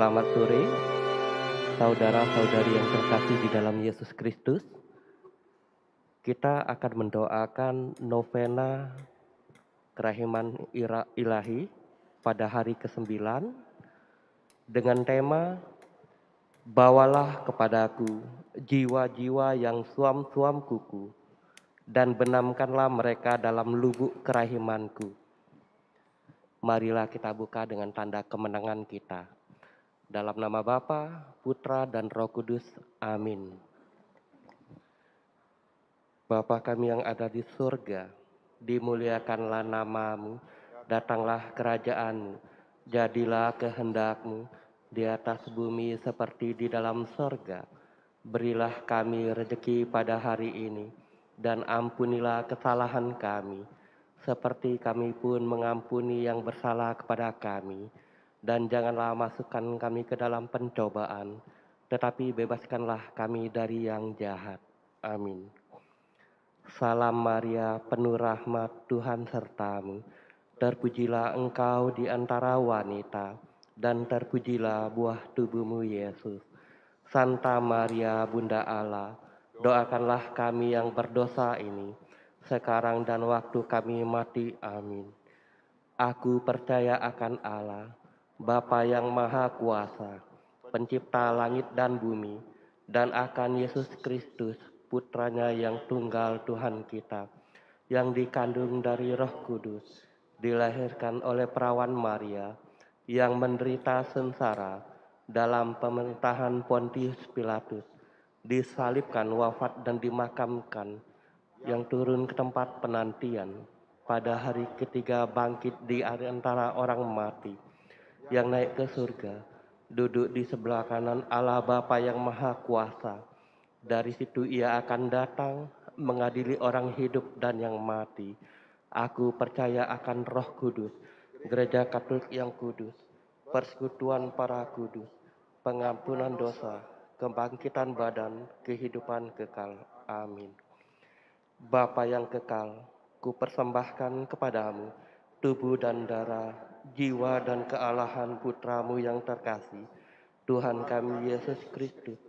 Selamat sore, saudara-saudari yang terkasih di dalam Yesus Kristus. Kita akan mendoakan novena kerahiman ilahi pada hari ke-9 dengan tema Bawalah kepadaku jiwa-jiwa yang suam-suam kuku dan benamkanlah mereka dalam lubuk kerahimanku. Marilah kita buka dengan tanda kemenangan kita. Dalam nama Bapa, Putra, dan Roh Kudus. Amin. Bapa kami yang ada di surga, dimuliakanlah namamu, datanglah kerajaanmu, jadilah kehendakmu di atas bumi seperti di dalam surga. Berilah kami rezeki pada hari ini, dan ampunilah kesalahan kami, seperti kami pun mengampuni yang bersalah kepada kami. Dan janganlah masukkan kami ke dalam pencobaan, tetapi bebaskanlah kami dari yang jahat. Amin. Salam Maria, penuh rahmat, Tuhan sertamu. Terpujilah engkau di antara wanita, dan terpujilah buah tubuhmu Yesus. Santa Maria, Bunda Allah, doakanlah kami yang berdosa ini, sekarang dan waktu kami mati. Amin. Aku percaya akan Allah, Bapa yang Maha Kuasa, Pencipta langit dan bumi, dan akan Yesus Kristus, Putranya yang tunggal Tuhan kita, yang dikandung dari Roh Kudus, dilahirkan oleh perawan Maria, yang menderita sengsara dalam pemerintahan Pontius Pilatus, disalibkan, wafat, dan dimakamkan, yang turun ke tempat penantian, pada hari ketiga bangkit di antara orang mati, yang naik ke surga, duduk di sebelah kanan Allah Bapa yang Maha Kuasa. Dari situ ia akan datang mengadili orang hidup dan yang mati. Aku percaya akan Roh Kudus, Gereja Katolik yang kudus, persekutuan para kudus, pengampunan dosa, kebangkitan badan, kehidupan kekal. Amin. Bapa yang kekal, kupersembahkan kepadamu tubuh dan darah, jiwa dan kealahan Putramu yang terkasih, Tuhan kami Yesus Kristus,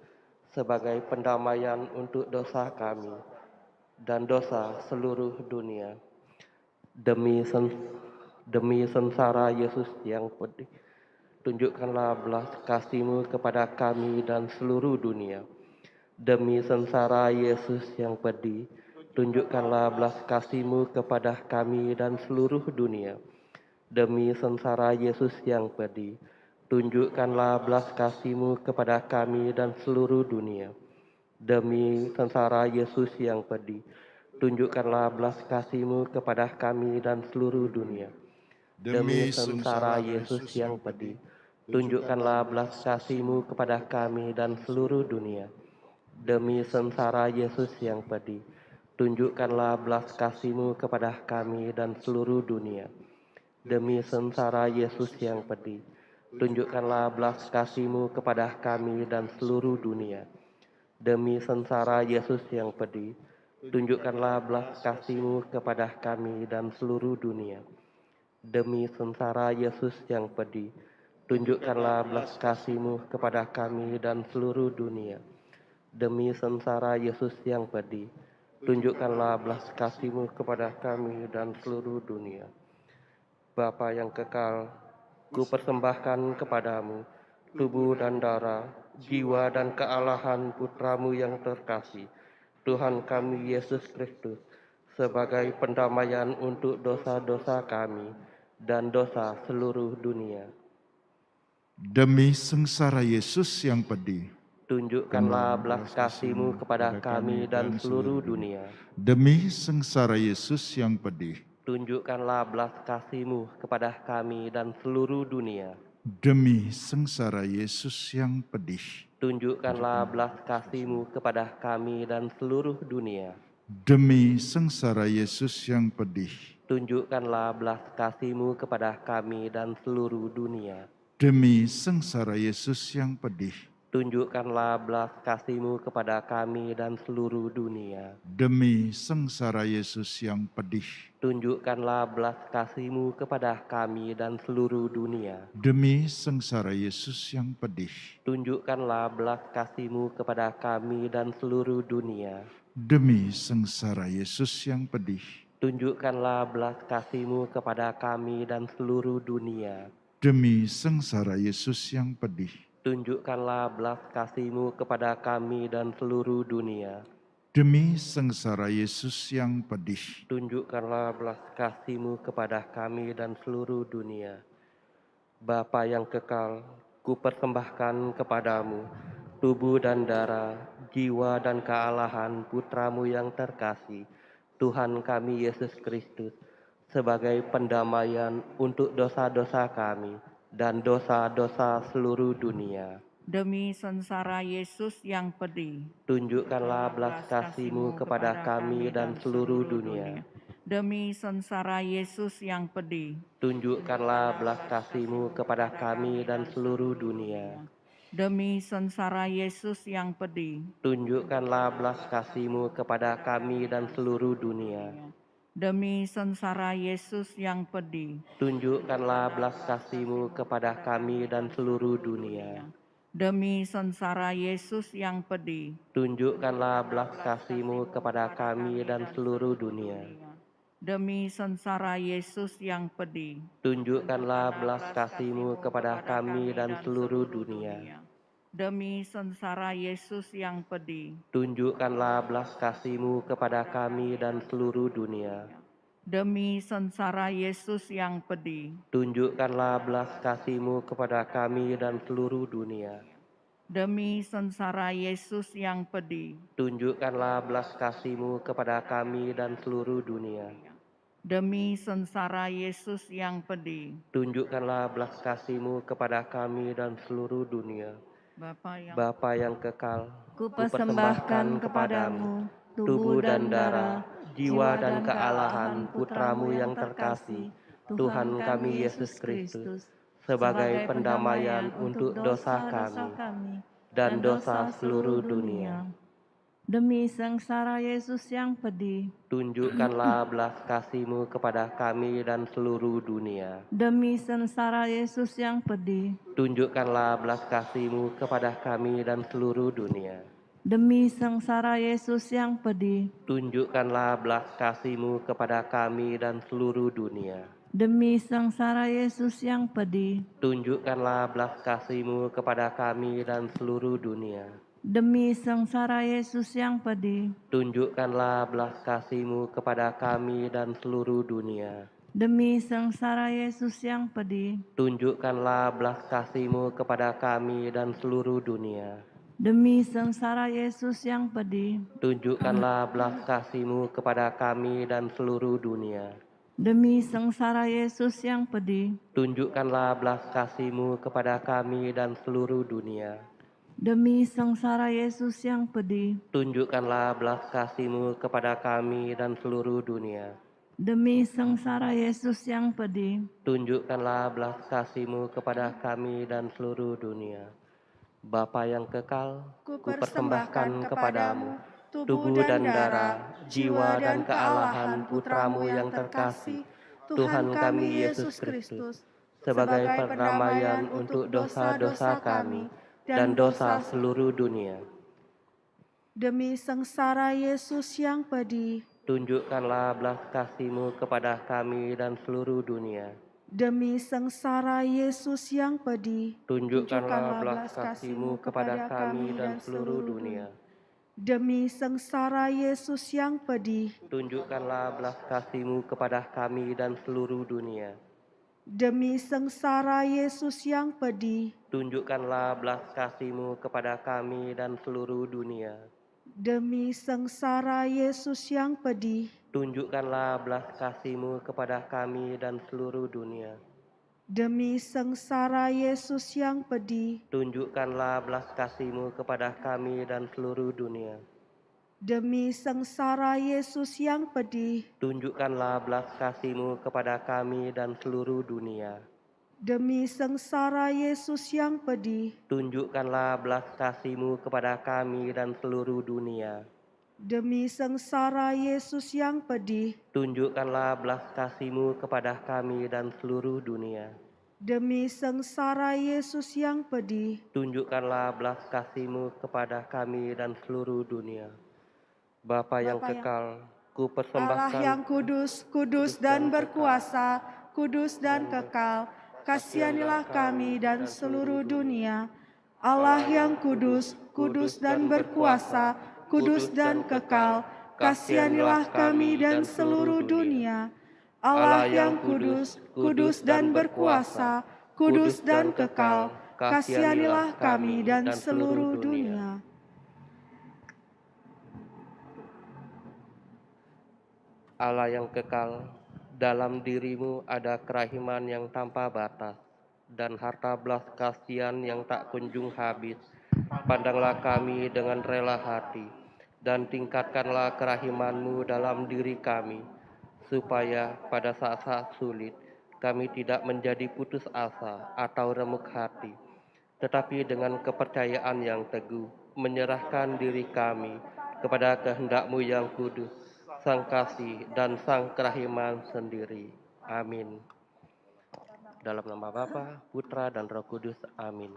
sebagai pendamaian untuk dosa kami dan dosa seluruh dunia. Demi sengsara Yesus yang pedih, tunjukkanlah belas kasih-Mu kepada kami dan seluruh dunia. Demi sengsara Yesus yang pedih, tunjukkanlah belas kasih-Mu kepada kami dan seluruh dunia. Demi sengsara Yesus yang pedih, tunjukkanlah belas kasih-Mu kepada kami dan seluruh dunia. Demi sengsara Yesus yang pedih, tunjukkanlah belas kasih-Mu kepada kami dan seluruh dunia. Demi sengsara Yesus yang pedih, tunjukkanlah belas kasih-Mu kepada kami dan seluruh dunia. Demi sengsara Yesus yang pedih, tunjukkanlah belas kasih-Mu kepada kami dan seluruh dunia. Demi sengsara Yesus yang pedih, tunjukkanlah belas kasih-Mu kepada kami dan seluruh dunia. Demi sengsara Yesus yang pedih, tunjukkanlah belas kasih-Mu kepada kami dan seluruh dunia. Demi sengsara Yesus yang pedih, tunjukkanlah belas kasih-Mu kepada kami dan seluruh dunia. Demi sengsara Yesus yang pedih, tunjukkanlah belas kasih-Mu kepada kami dan seluruh dunia. Bapa yang kekal, kupersembahkan kepadamu tubuh dan darah, jiwa dan kealahan Putramu yang terkasih, Tuhan kami Yesus Kristus, sebagai pendamaian untuk dosa-dosa kami dan dosa seluruh dunia. Demi sengsara Yesus yang pedih, tunjukkanlah belas kasih-Mu kepada kami dan seluruh dunia. Demi sengsara Yesus yang pedih, tunjukkanlah belas kasih-Mu kepada kami dan seluruh dunia. Demi sengsara Yesus yang pedih, tunjukkanlah belas kasih-Mu kepada kami dan seluruh dunia. Demi sengsara Yesus yang pedih, tunjukkanlah belas kasih-Mu kepada kami dan seluruh dunia. Demi sengsara Yesus yang pedih, tunjukkanlah belas kasih-Mu kepada kami dan seluruh dunia. Demi sengsara Yesus yang pedih, Tunjukkanlah belas kasih-Mu kepada kami dan seluruh dunia. Demi sengsara Yesus yang pedih, Tunjukkanlah belas kasih-Mu kepada kami dan seluruh dunia. demi sengsara Yesus yang pedih, Tunjukkanlah belas kasih-Mu kepada kami dan seluruh dunia. demi sengsara Yesus yang pedih, Tunjukkanlah belas kasih-Mu kepada kami dan seluruh dunia. demi sengsara Yesus yang pedih, Tunjukkanlah belas kasih-Mu kepada kami dan seluruh dunia. Bapa yang kekal, kupersembahkan kepadamu tubuh dan darah, jiwa dan kealahan Putramu yang terkasih, Tuhan kami Yesus Kristus, sebagai pendamaian untuk dosa-dosa kami dan dosa-dosa seluruh dunia. Demi sengsara Yesus yang pedih, Tunjukkanlah belas kasih-Mu kepada kami dan seluruh dunia. Demi sengsara Yesus yang pedih, Tunjukkanlah belas kasih-Mu kepada kami dan seluruh dunia. demi sengsara Yesus yang pedih, Tunjukkanlah belas kasih-Mu kepada kami dan seluruh dunia. demi sengsara Yesus yang pedih, Tunjukkanlah belas kasih-Mu kepada kami dan seluruh dunia. demi sengsara Yesus yang pedih, Tunjukkanlah belas kasih-Mu kepada kami dan seluruh dunia. demi sengsara Yesus yang pedih, Tunjukkanlah belas kasih-Mu kepada kami dan seluruh dunia. demi sengsara Yesus yang pedih, Tunjukkanlah belas kasih-Mu kepada kami dan seluruh dunia. demi sengsara Yesus yang pedih, Tunjukkanlah belas kasih-Mu kepada kami dan seluruh dunia. demi sengsara Yesus yang pedih, Tunjukkanlah belas kasih-Mu kepada kami dan seluruh dunia. demi sengsara Yesus yang pedih. Tunjukkanlah belas kasih-Mu kepada kami dan seluruh dunia. Bapa Bapa yang yang kekal, Kupersembahkan kepadamu tubuh dan darah, jiwa dan kealahan Putramu yang terkasih, Tuhan kami Yesus Kristus, sebagai pendamaian untuk dosa kami dan dosa seluruh dunia. Demi sengsara Yesus yang pedih, Tunjukkanlah belas kasih-Mu kepada kami dan seluruh dunia. demi sengsara Yesus yang pedih, Tunjukkanlah belas kasih-Mu kepada kami dan seluruh dunia. demi sengsara Yesus yang pedih, Tunjukkanlah belas kasih-Mu kepada kami dan seluruh dunia. demi sengsara Yesus yang pedih, Tunjukkanlah belas kasih-Mu kepada kami dan seluruh dunia. demi sengsara Yesus yang pedih, Tunjukkanlah belas kasih-Mu kepada kami dan seluruh dunia. demi sengsara Yesus yang pedih, Tunjukkanlah belas kasih-Mu kepada kami dan seluruh dunia. demi sengsara Yesus yang pedih, Tunjukkanlah belas kasih-Mu kepada kami dan seluruh dunia. demi sengsara Yesus yang pedih, Tunjukkanlah belas kasih-Mu kepada kami dan seluruh dunia. demi sengsara Yesus yang pedih, Tunjukkanlah belas kasih-Mu kepada kami dan seluruh dunia. demi sengsara Yesus yang pedih, Tunjukkanlah belas kasih-Mu kepada kami dan seluruh dunia. Bapa yang kekal, kupersembahkan kepadamu tubuh dan darah, jiwa dan kealahan Putramu yang terkasih, Tuhan kami Yesus Kristus, sebagai perdamaian untuk dosa-dosa kami dan dosa seluruh dunia. Demi sengsara Yesus yang pedih, Tunjukkanlah belas kasih-Mu kepada kami dan seluruh dunia. demi sengsara Yesus yang pedih, Tunjukkanlah belas kasih-Mu kepada kami dan seluruh dunia. demi sengsara Yesus yang pedih, Tunjukkanlah belas kasih-Mu kepada kami dan seluruh dunia. demi sengsara Yesus yang pedih, Tunjukkanlah belas kasih-Mu kepada kami dan seluruh dunia. demi sengsara Yesus yang pedih, Tunjukkanlah belas kasih-Mu kepada kami dan seluruh dunia. demi sengsara Yesus yang pedih, Tunjukkanlah belas kasih-Mu kepada kami dan seluruh dunia. demi sengsara Yesus yang pedih, Tunjukkanlah belas kasih-Mu kepada kami dan seluruh dunia. demi sengsara Yesus yang pedih, Tunjukkanlah belas kasih-Mu kepada kami dan seluruh dunia. Demi sengsara Yesus yang pedih, tunjukkanlah belas kasih-Mu kepada kami dan seluruh dunia. demi sengsara Yesus yang pedih, Tunjukkanlah belas kasih-Mu kepada kami dan seluruh dunia. Bapa yang Bapa yang- kekal, ku Allah persembahkan yang kudus, kudus dan berkuasa, kudus dan kekal, kasihanilah kami dan seluruh dunia. Allah yang kudus, kudus dan berkuasa, kudus dan kekal, kasihanilah kami dan seluruh dunia. Allah yang kudus, kudus dan berkuasa, kudus dan kekal, kasihanilah kami dan seluruh dunia. Allah yang kekal, dalam diri-Mu ada kerahiman yang tanpa batas dan harta belas kasihan yang tak kunjung habis. Pandanglah kami dengan rela hati dan tingkatkanlah kerahiman-Mu dalam diri kami, supaya pada saat-saat sulit kami tidak menjadi putus asa atau remuk hati, tetapi dengan kepercayaan yang teguh menyerahkan diri kami kepada kehendak-Mu yang kudus, Sang Kasih dan Sang Kerahiman sendiri. Amin. Dalam nama Bapa, Putra, dan Roh Kudus. Amin.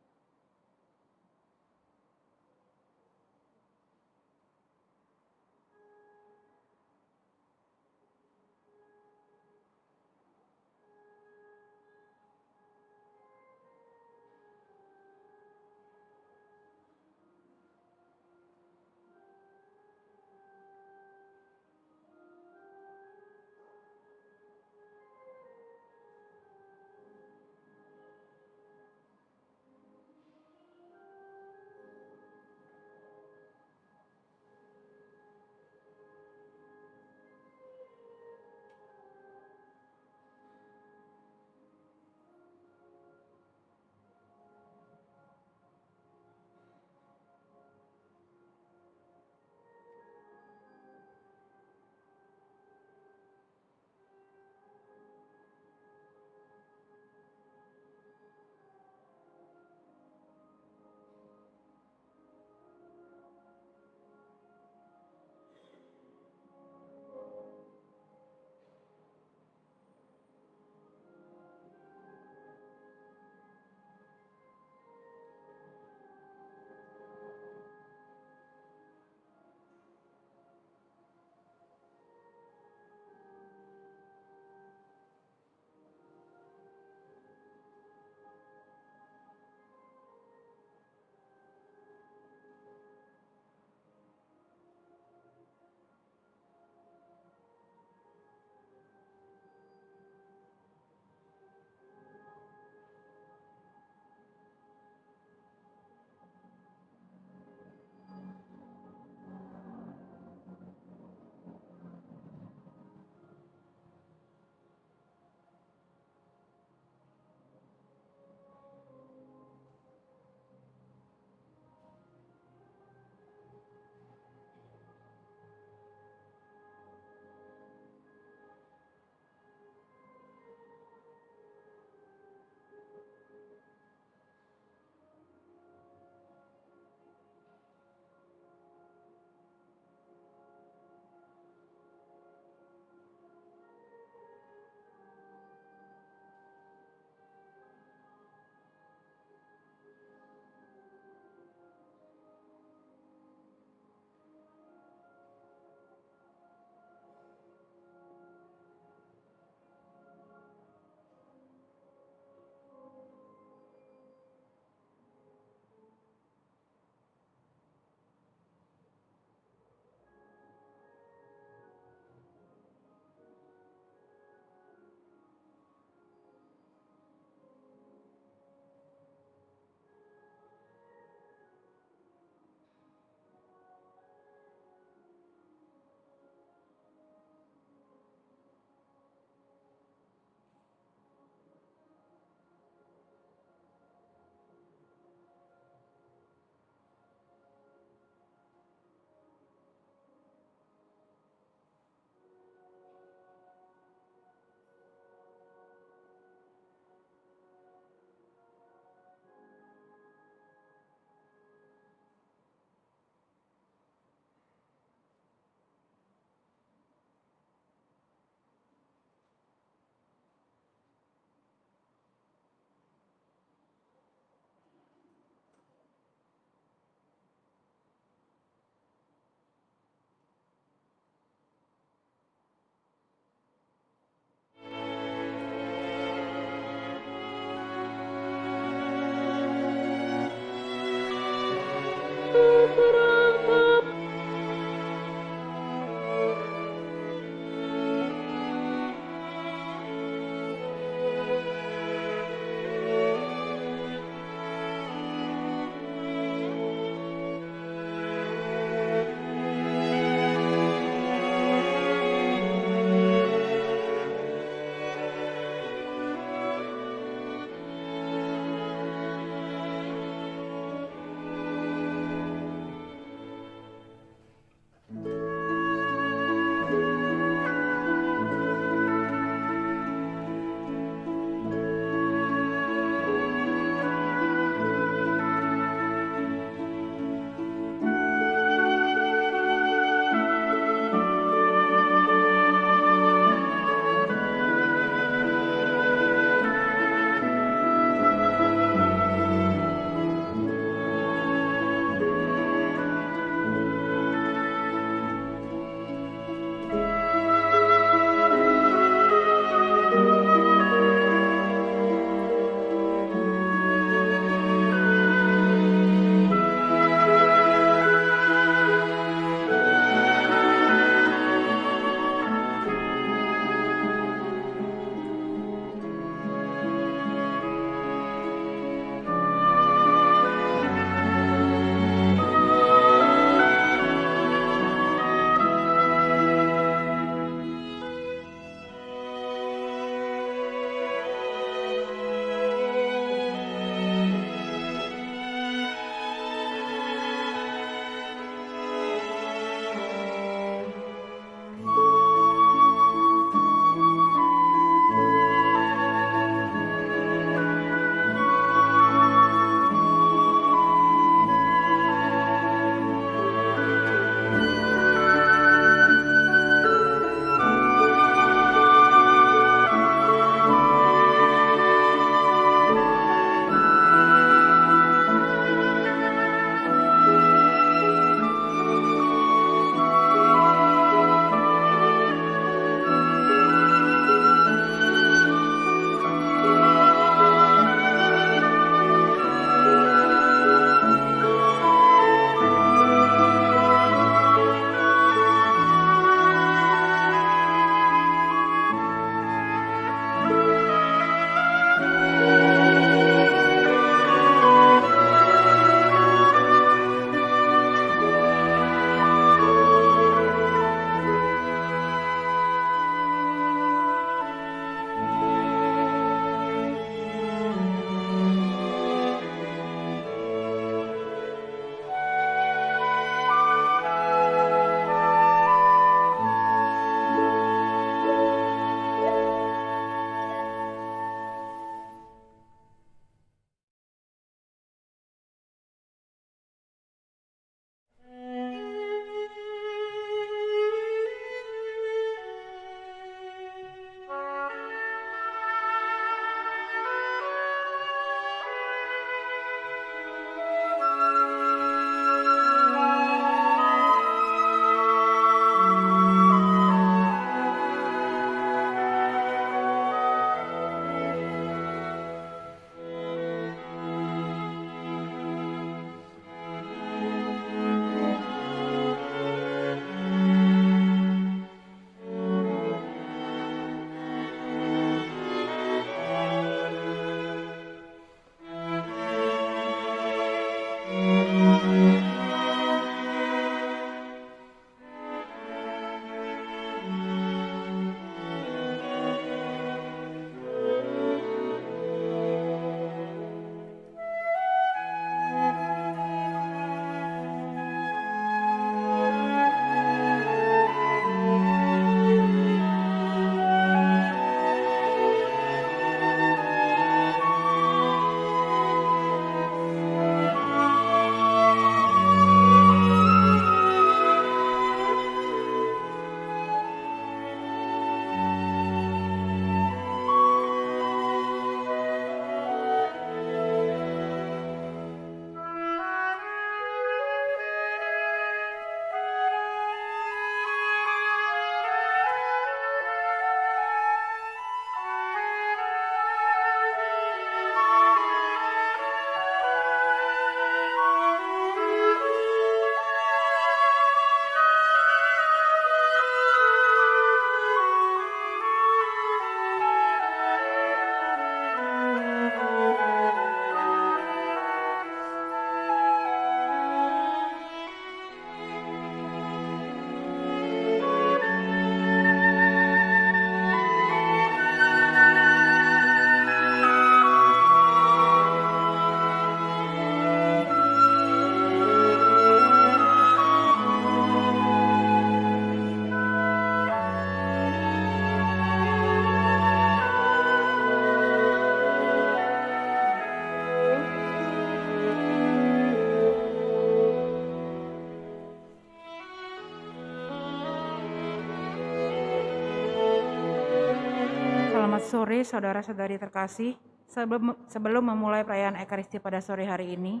sore, saudara-saudari terkasih. Sebelum memulai perayaan Ekaristi pada sore hari ini,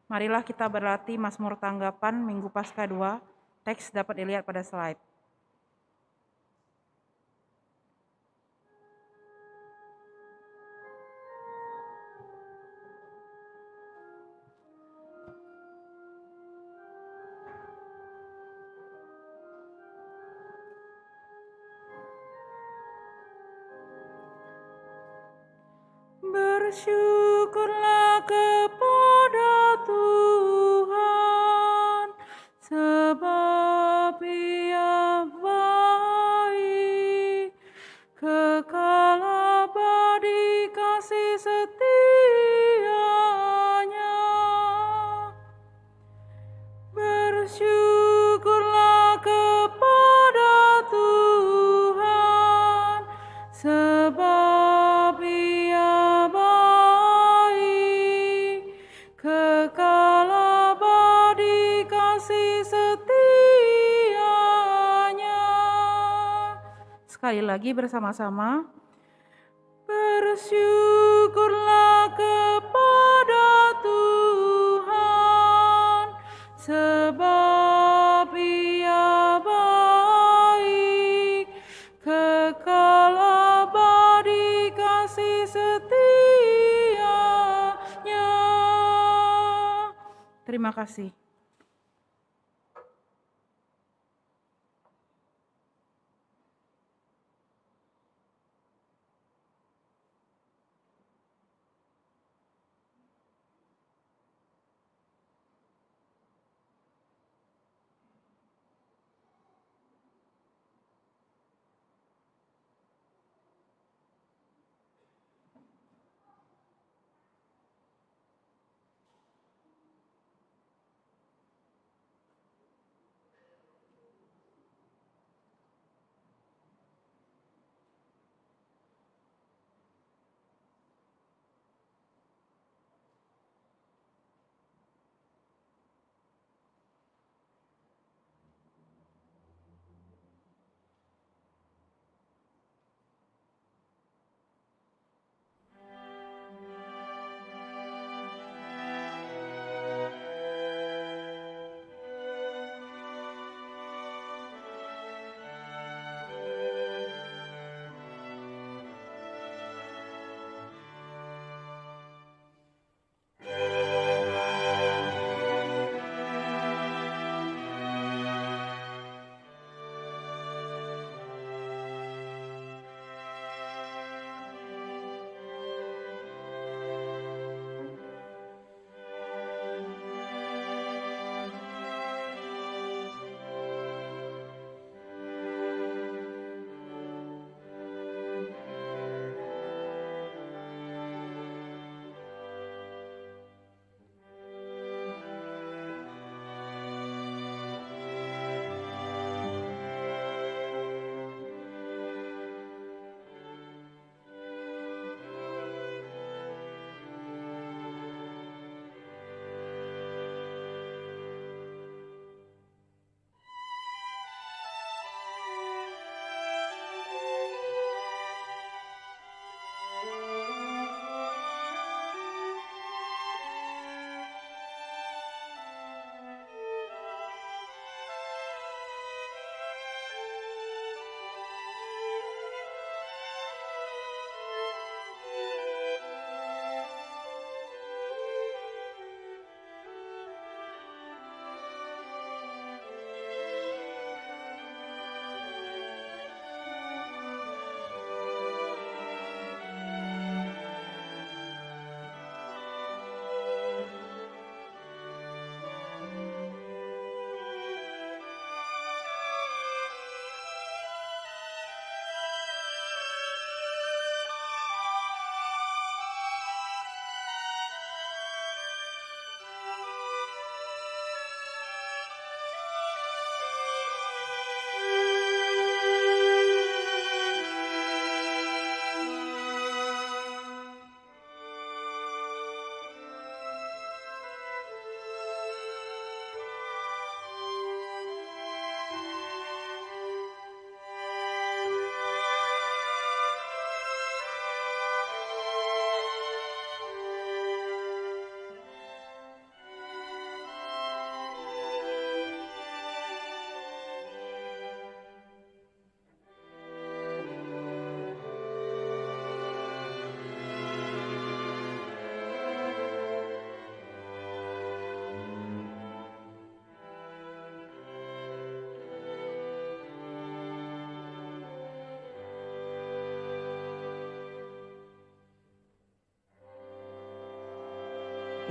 marilah kita berlatih Mazmur Tanggapan Minggu Paskah 2. Teks dapat dilihat pada slide. Bersyukurlah kepada Tuhan, sebab Ia baik, kekal abadi kasih setianya. Bersyukurlah kepada Tuhan, sebab Ia baik, kekal abadi kasih setianya. Sekali lagi bersama-sama. Bersyukurlah kepada Tuhan, sebab Ia baik, kekal abadi kasih setianya. Terima kasih.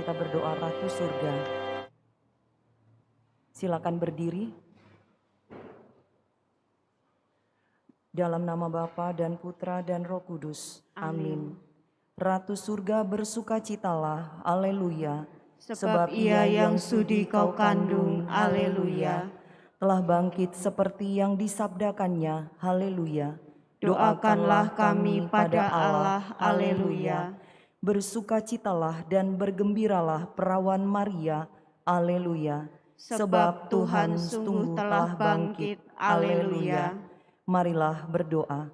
kita berdoa Ratu Surga. Silakan berdiri. Dalam nama Bapa dan Putra dan Roh Kudus. Amin. Ratu Surga bersukacitalah, haleluya. Sebab Ia yang sudi kau kandung, haleluya. Telah bangkit seperti yang disabdakannya, haleluya. Doakanlah kami pada Allah, haleluya. Bersukacitalah dan bergembiralah perawan Maria, haleluya. Sebab Tuhan sungguh telah bangkit, haleluya. Marilah berdoa.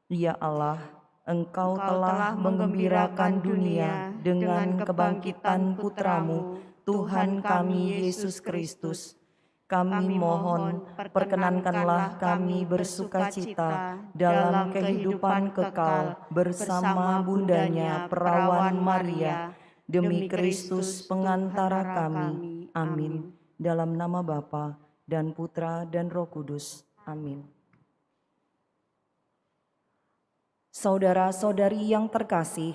Ya Allah, Engkau telah menggembirakan dunia dengan kebangkitan Putramu, Tuhan kami Yesus Kristus. Kami mohon, perkenankanlah kami bersukacita dalam kehidupan kekal bersama bundanya perawan Maria, demi Kristus pengantara kami. Amin. Dalam nama Bapa dan Putra dan Roh Kudus. Amin. Saudara-saudari yang terkasih,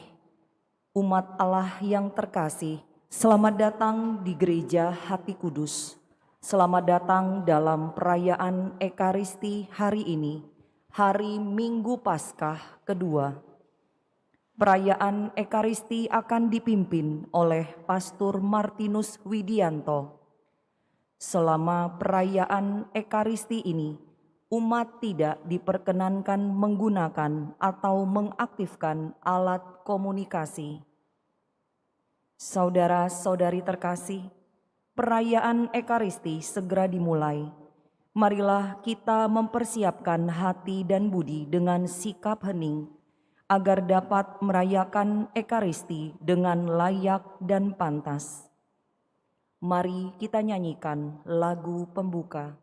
umat Allah yang terkasih, selamat datang di Gereja Hati Kudus. Selamat datang dalam perayaan Ekaristi hari ini, hari Minggu Paskah kedua. Perayaan Ekaristi akan dipimpin oleh Pastor Martinus Widianto. Selama perayaan Ekaristi ini, umat tidak diperkenankan menggunakan atau mengaktifkan alat komunikasi. Saudara-saudari terkasih, perayaan Ekaristi segera dimulai. Marilah kita mempersiapkan hati dan budi dengan sikap hening, agar dapat merayakan Ekaristi dengan layak dan pantas. Mari kita nyanyikan lagu pembuka.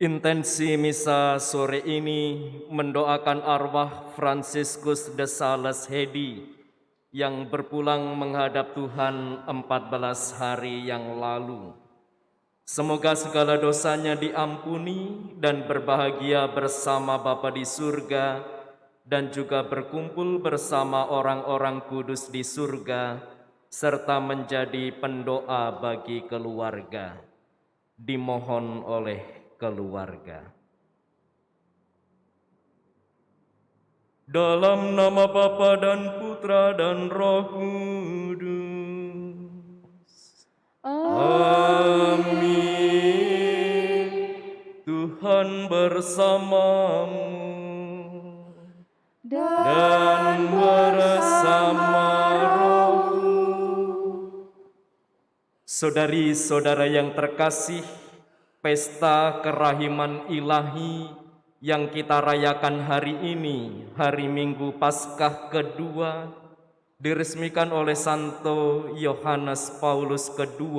Intensi misa sore ini mendoakan arwah Franciscus de Sales Hedi yang berpulang menghadap Tuhan 14 hari yang lalu. Semoga segala dosanya diampuni dan berbahagia bersama Bapa di surga dan juga berkumpul bersama orang-orang kudus di surga serta menjadi pendoa bagi keluarga. Dimohon oleh keluarga. Dalam nama Bapa dan Putra dan Roh Kudus. Amin. Tuhan bersamamu dan bersama rohmu. Saudari-saudara yang terkasih, Pesta Kerahiman Ilahi yang kita rayakan hari ini, hari Minggu Paskah kedua, diresmikan oleh Santo Yohanes Paulus II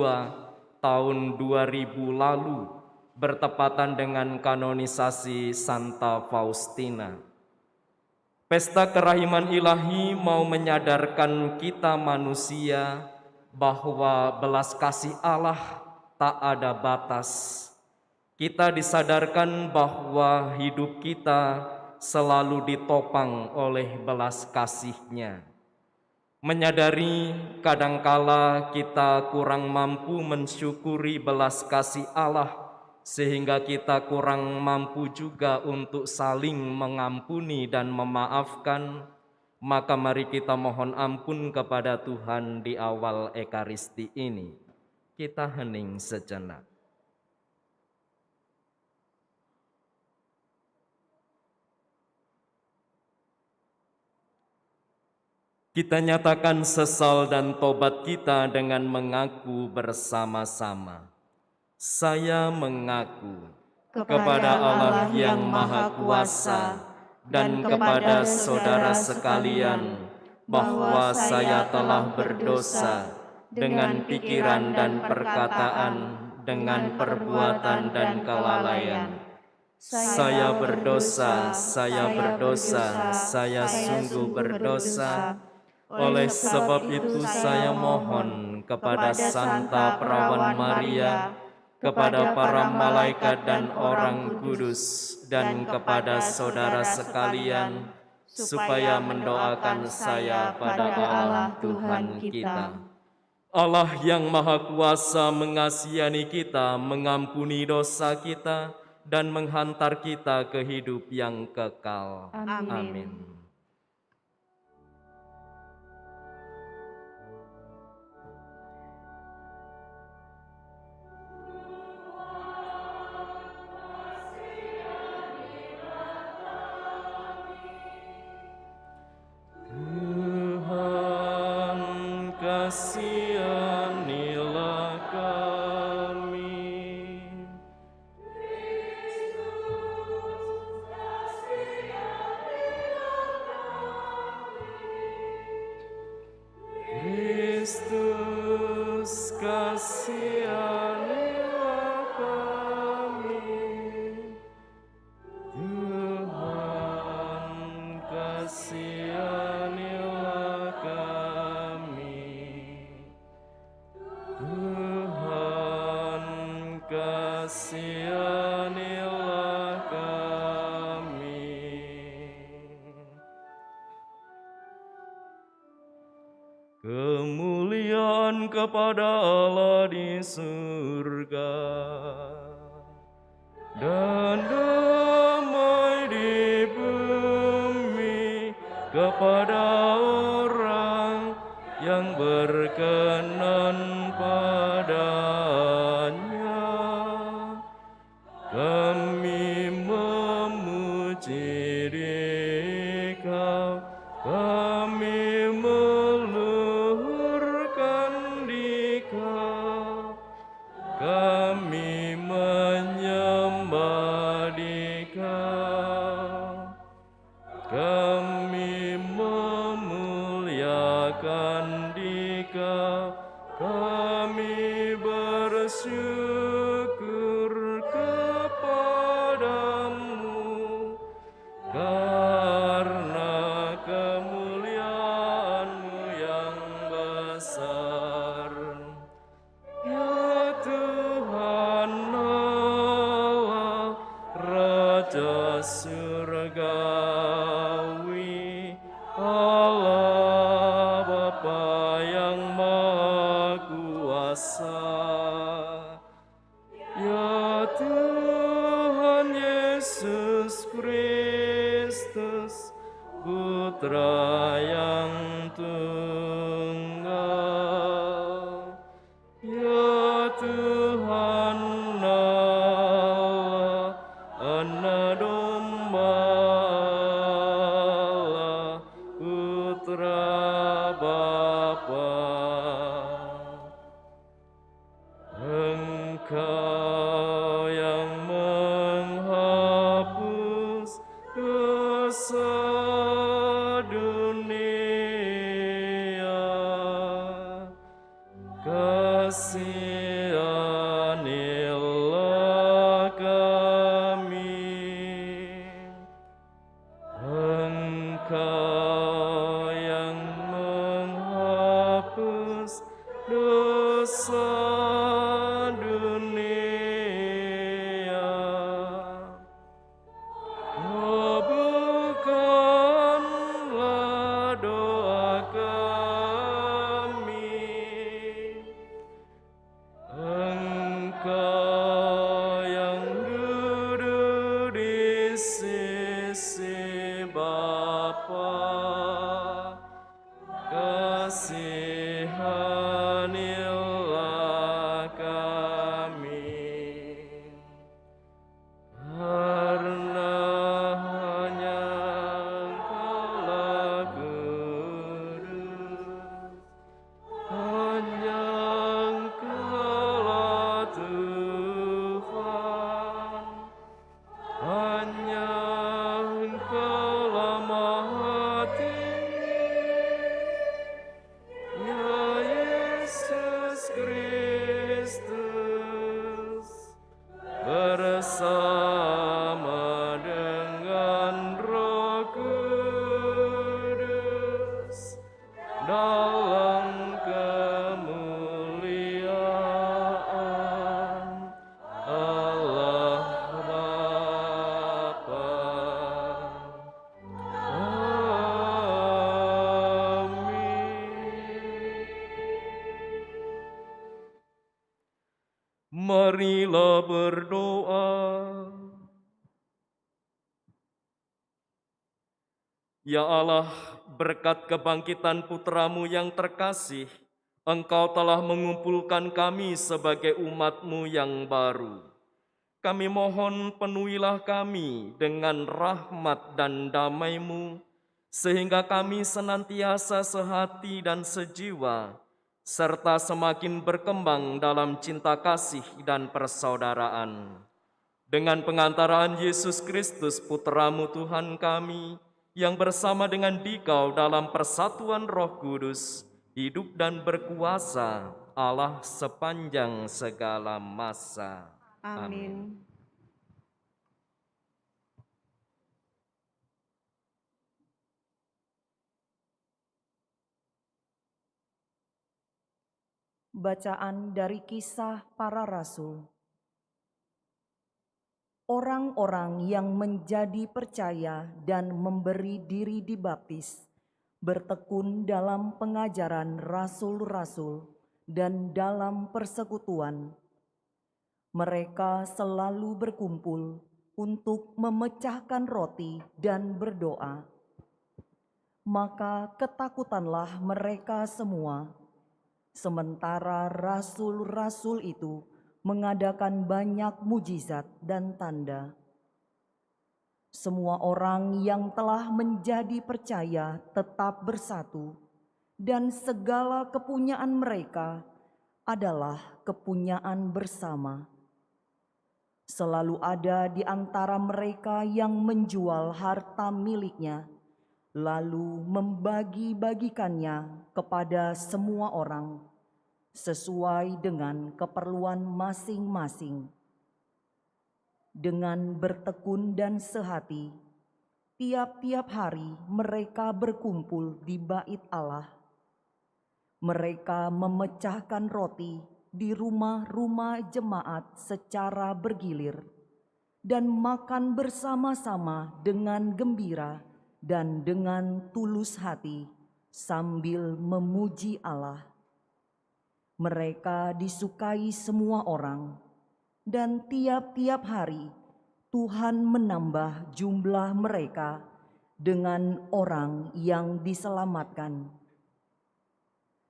tahun 2000 lalu, bertepatan dengan kanonisasi Santa Faustina. Pesta Kerahiman Ilahi mau menyadarkan kita manusia bahwa belas kasih Allah tak ada batas. Kita disadarkan bahwa hidup kita selalu ditopang oleh belas kasih-Nya. Menyadari kadangkala kita kurang mampu mensyukuri belas kasih Allah, sehingga kita kurang mampu juga untuk saling mengampuni dan memaafkan, maka mari kita mohon ampun kepada Tuhan di awal Ekaristi ini. Kita hening sejenak. Kita nyatakan sesal dan tobat kita dengan mengaku bersama-sama. Saya mengaku kepada Allah yang Maha Kuasa dan kepada saudara sekalian bahwa saya telah berdosa dengan pikiran dan perkataan, dengan perbuatan dan kelalaian. Saya berdosa, saya sungguh berdosa. Oleh sebab itu saya mohon kepada Santa Perawan Maria, kepada para malaikat dan orang kudus, dan kepada saudara sekalian, supaya mendoakan saya pada Allah Tuhan kita. Allah yang Maha Kuasa mengasihani kita, mengampuni dosa kita, dan menghantar kita ke hidup yang kekal. Amin. Kasihanilah kami. Kristus, kasihanilah kami. Tuhan, kasihanilah kami. Tuhan, kasihanilah kami. Kemuliaan kepada Allah di surga dan damai di bumi kepada orang yang berkenan padanya. Kami memuji Dikau, kami meluhurkan Dikau, kami menyembah Dikau, kami memuliakan Dikau, kami bersyukur kepadamu karena kemuliaan-Mu yang besar. Ya Tuhan Allah, Raja surgawi, Allah Bapa yang Maha Kuasa. Ya Tuhan Yesus Kristus, Putra yang tunggal. Ya Tuhan Allah, Anak Domba Allah, Putra Bapa. Engkau yang menghapus dosa dunia, kasihanilah kami. Engkau yang menghapus dosa dunia, kabulkanlah Kristus bersama dengan Roh Kudus dalam kemuliaan Allah Bapa. Marilah berdoa. Ya Allah, berkat kebangkitan Putra-Mu yang terkasih, Engkau telah mengumpulkan kami sebagai umat-Mu yang baru. Kami mohon penuhilah kami dengan rahmat dan damai-Mu, sehingga kami senantiasa sehati dan sejiwa, serta semakin berkembang dalam cinta kasih dan persaudaraan. Dengan pengantaraan Yesus Kristus, Putra-Mu Tuhan kami, yang bersama dengan Dikau dalam persatuan Roh Kudus, hidup dan berkuasa Allah sepanjang segala masa. Amin. Bacaan dari Kisah Para Rasul. Orang-orang yang menjadi percaya dan memberi diri dibaptis, bertekun dalam pengajaran rasul-rasul dan dalam persekutuan. Mereka selalu berkumpul untuk memecahkan roti dan berdoa. Maka ketakutanlah mereka semua, sementara rasul-rasul itu mengadakan banyak mujizat dan tanda. Semua orang yang telah menjadi percaya tetap bersatu, dan segala kepunyaan mereka adalah kepunyaan bersama. Selalu ada di antara mereka yang menjual harta miliknya, lalu membagi-bagikannya kepada semua orang, sesuai dengan keperluan masing-masing. Dengan bertekun dan sehati, tiap-tiap hari mereka berkumpul di bait Allah. Mereka memecahkan roti di rumah-rumah jemaat secara bergilir dan makan bersama-sama dengan gembira dan dengan tulus hati sambil memuji Allah. Mereka disukai semua orang, dan tiap-tiap hari Tuhan menambah jumlah mereka dengan orang yang diselamatkan.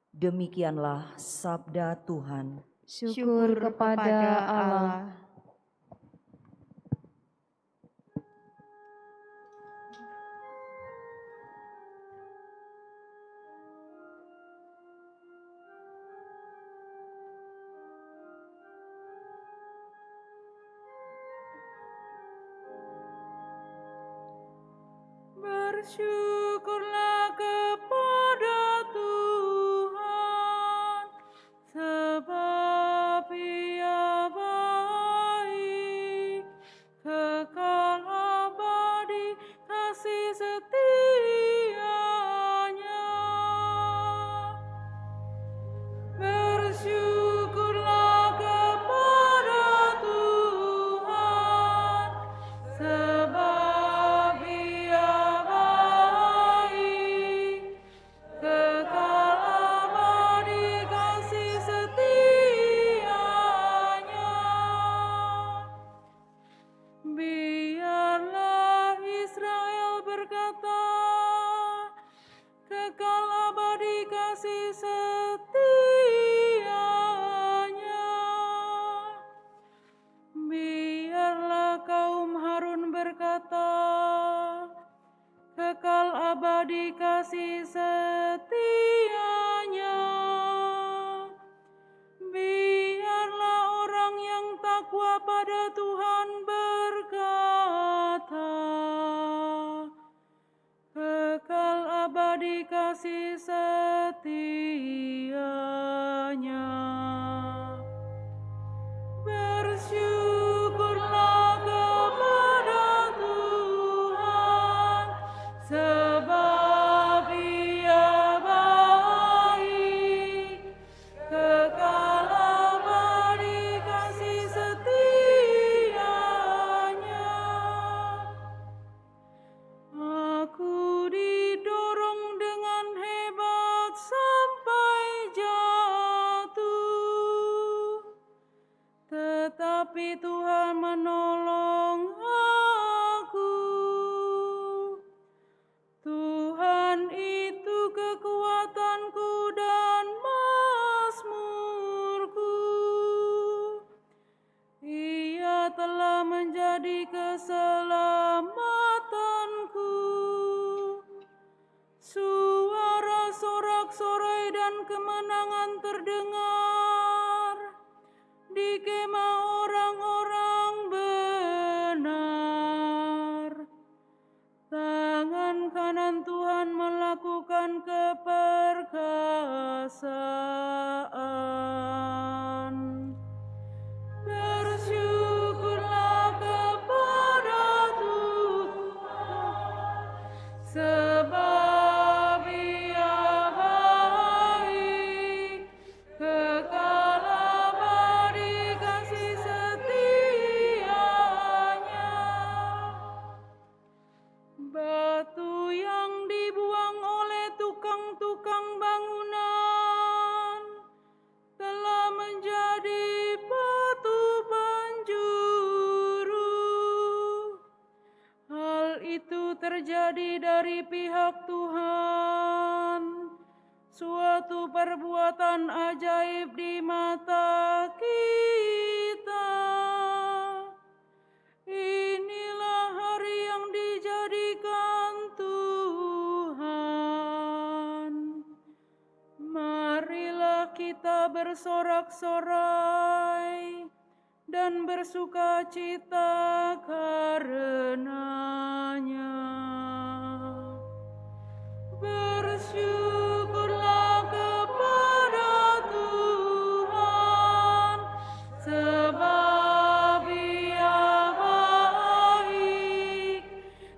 Demikianlah sabda Tuhan. Syukur kepada Allah. Bersyukurlah kepada Tuhan, sebab Ia baik, kekal abadi kasih setia-Nya. Bersyukurlah kepada Tuhan, sebab Ia baik. tetapi Tuhan menolong aku. Tuhan itu kekuatanku dan mazmurku. Ia telah menjadi keselamatanku. Suara sorak-sorai dan kemenangan terdengar di kemah orang-orang benar. Tangan kanan Tuhan melakukan keperkasaan. Bersyukurlah kepada Tuhan, sebab Ia baik, kekal abadi kasih setianya. Batu yang dibuang oleh tukang-tukang bangunan telah menjadi batu penjuru. Hal itu terjadi dari pihak Tuhan, suatu perbuatan ajaib di mata kita. Inilah hari yang dijadikan Tuhan. Marilah kita bersorak-sorai dan bersukacita karenanya. Bersyukurlah kepada Tuhan, sebab Ia baik,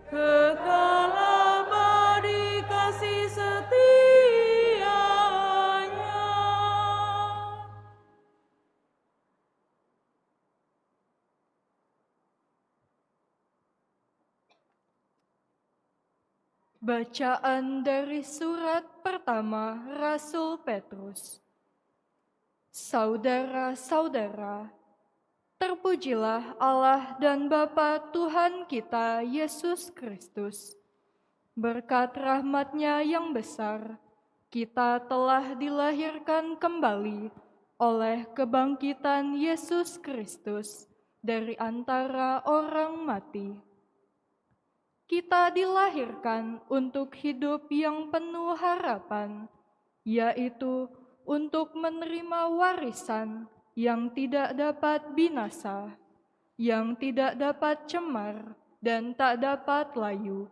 kekal abadi kasih setianya. Bacaan dari surat pertama Rasul Petrus. Saudara-saudara, terpujilah Allah dan Bapa Tuhan kita Yesus Kristus. Berkat rahmat-Nya yang besar, kita telah dilahirkan kembali oleh kebangkitan Yesus Kristus dari antara orang mati. Kita dilahirkan untuk hidup yang penuh harapan, yaitu untuk menerima warisan yang tidak dapat binasa, yang tidak dapat cemar dan tak dapat layu,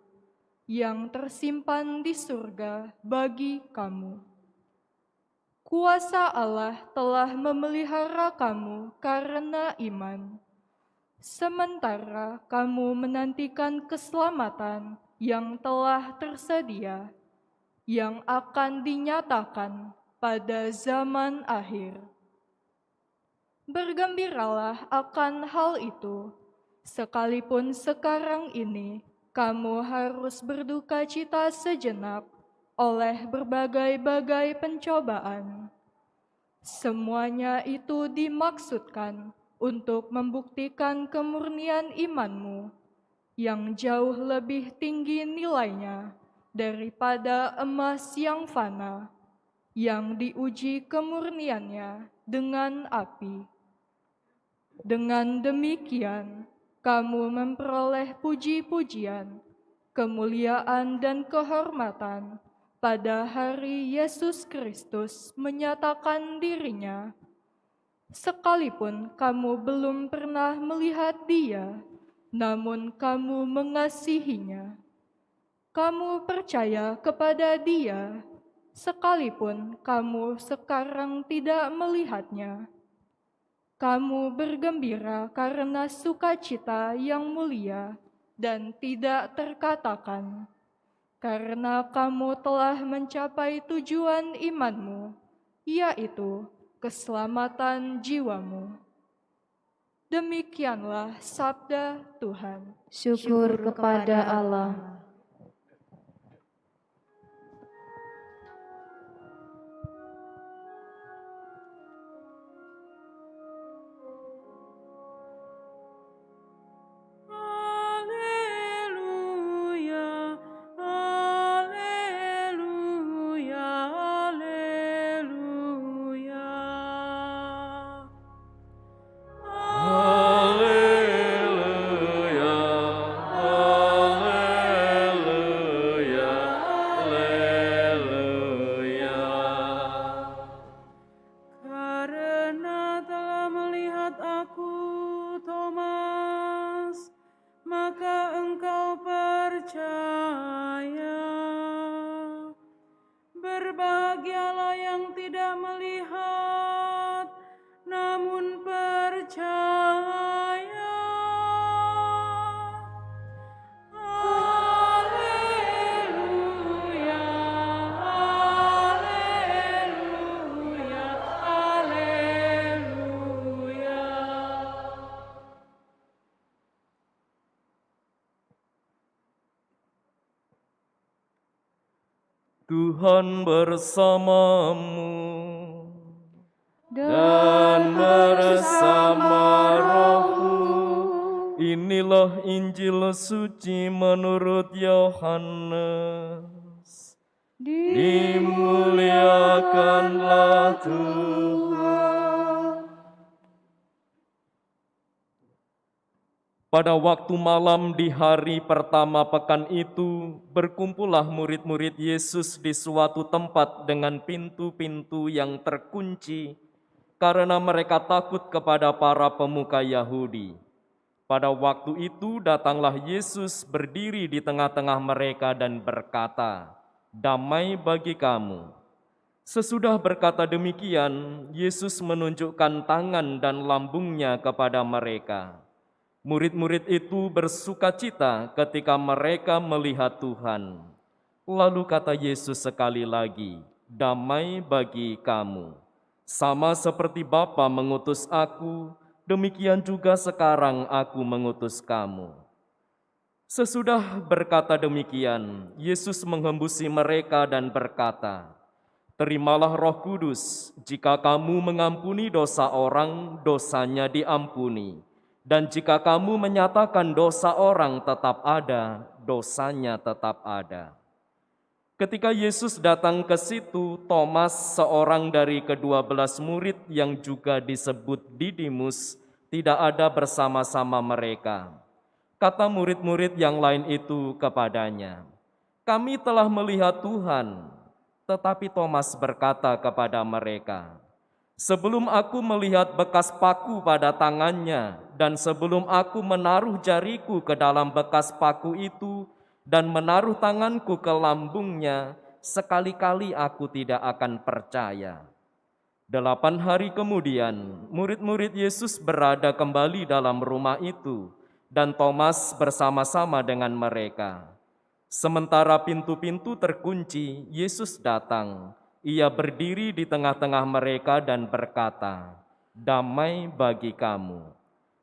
yang tersimpan di surga bagi kamu. Kuasa Allah telah memelihara kamu karena iman. Sementara kamu menantikan keselamatan yang telah tersedia, yang akan dinyatakan pada zaman akhir. Bergembiralah akan hal itu, sekalipun sekarang ini kamu harus berduka cita sejenak oleh berbagai-bagai pencobaan. Semuanya itu dimaksudkan untuk membuktikan kemurnian imanmu yang jauh lebih tinggi nilainya daripada emas yang fana, yang diuji kemurniannya dengan api. Dengan demikian, kamu memperoleh puji-pujian, kemuliaan dan kehormatan pada hari Yesus Kristus menyatakan dirinya. Sekalipun kamu belum pernah melihat Dia, namun kamu mengasihinya. Kamu percaya kepada Dia, sekalipun kamu sekarang tidak melihatnya. Kamu bergembira karena sukacita yang mulia dan tidak terkatakan, karena kamu telah mencapai tujuan imanmu, yaitu keselamatan jiwamu. Demikianlah sabda Tuhan. Syukur kepada Allah. Tuhan bersamamu dan bersama rohmu. Inilah Injil suci menurut Yohanes. Dimuliakanlah Tuhan. Pada waktu malam di hari pertama pekan itu, berkumpullah murid-murid Yesus di suatu tempat dengan pintu-pintu yang terkunci, karena mereka takut kepada para pemuka Yahudi. Pada waktu itu datanglah Yesus berdiri di tengah-tengah mereka dan berkata, "Damai bagi kamu." Sesudah berkata demikian, Yesus menunjukkan tangan dan lambungnya kepada mereka. Murid-murid itu bersukacita ketika mereka melihat Tuhan. Lalu kata Yesus sekali lagi, "Damai bagi kamu. Sama seperti Bapa mengutus aku, demikian juga sekarang aku mengutus kamu." Sesudah berkata demikian, Yesus menghembusi mereka dan berkata, "Terimalah Roh Kudus. Jika kamu mengampuni dosa orang, dosanya diampuni. Dan jika kamu menyatakan dosa orang tetap ada, dosanya tetap ada." Ketika Yesus datang ke situ, Thomas, seorang dari ke-12 murid yang juga disebut Didimus, tidak ada bersama-sama mereka. Kata murid-murid yang lain itu kepadanya, "Kami telah melihat Tuhan." Tetapi Thomas berkata kepada mereka, "Sebelum aku melihat bekas paku pada tangannya, dan sebelum aku menaruh jariku ke dalam bekas paku itu, dan menaruh tanganku ke lambungnya, sekali-kali aku tidak akan percaya." 8 hari kemudian, murid-murid Yesus berada kembali dalam rumah itu, dan Thomas bersama-sama dengan mereka. Sementara pintu-pintu terkunci, Yesus datang. Ia berdiri di tengah-tengah mereka dan berkata, "Damai bagi kamu."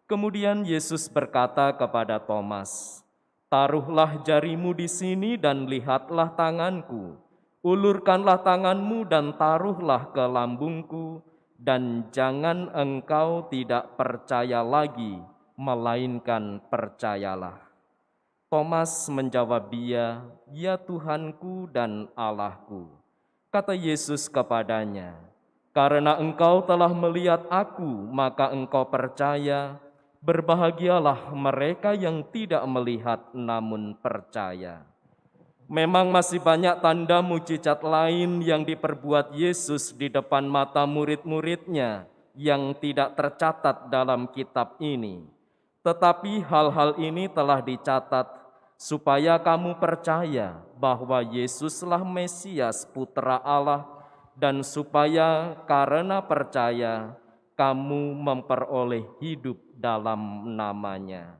Kemudian Yesus berkata kepada Thomas, "Taruhlah jarimu di sini dan lihatlah tanganku. Ulurkanlah tanganmu dan taruhlah ke lambungku, dan jangan engkau tidak percaya lagi, melainkan percayalah." Thomas menjawab dia, "Ya Tuhanku dan Allahku." Kata Yesus kepadanya, "Karena engkau telah melihat aku, maka engkau percaya. Berbahagialah mereka yang tidak melihat namun percaya." Memang masih banyak tanda mujizat lain yang diperbuat Yesus di depan mata murid-muridnya yang tidak tercatat dalam kitab ini. Tetapi hal-hal ini telah dicatat supaya kamu percaya bahwa Yesuslah Mesias, Putra Allah, dan supaya karena percaya kamu memperoleh hidup dalam nama-Nya.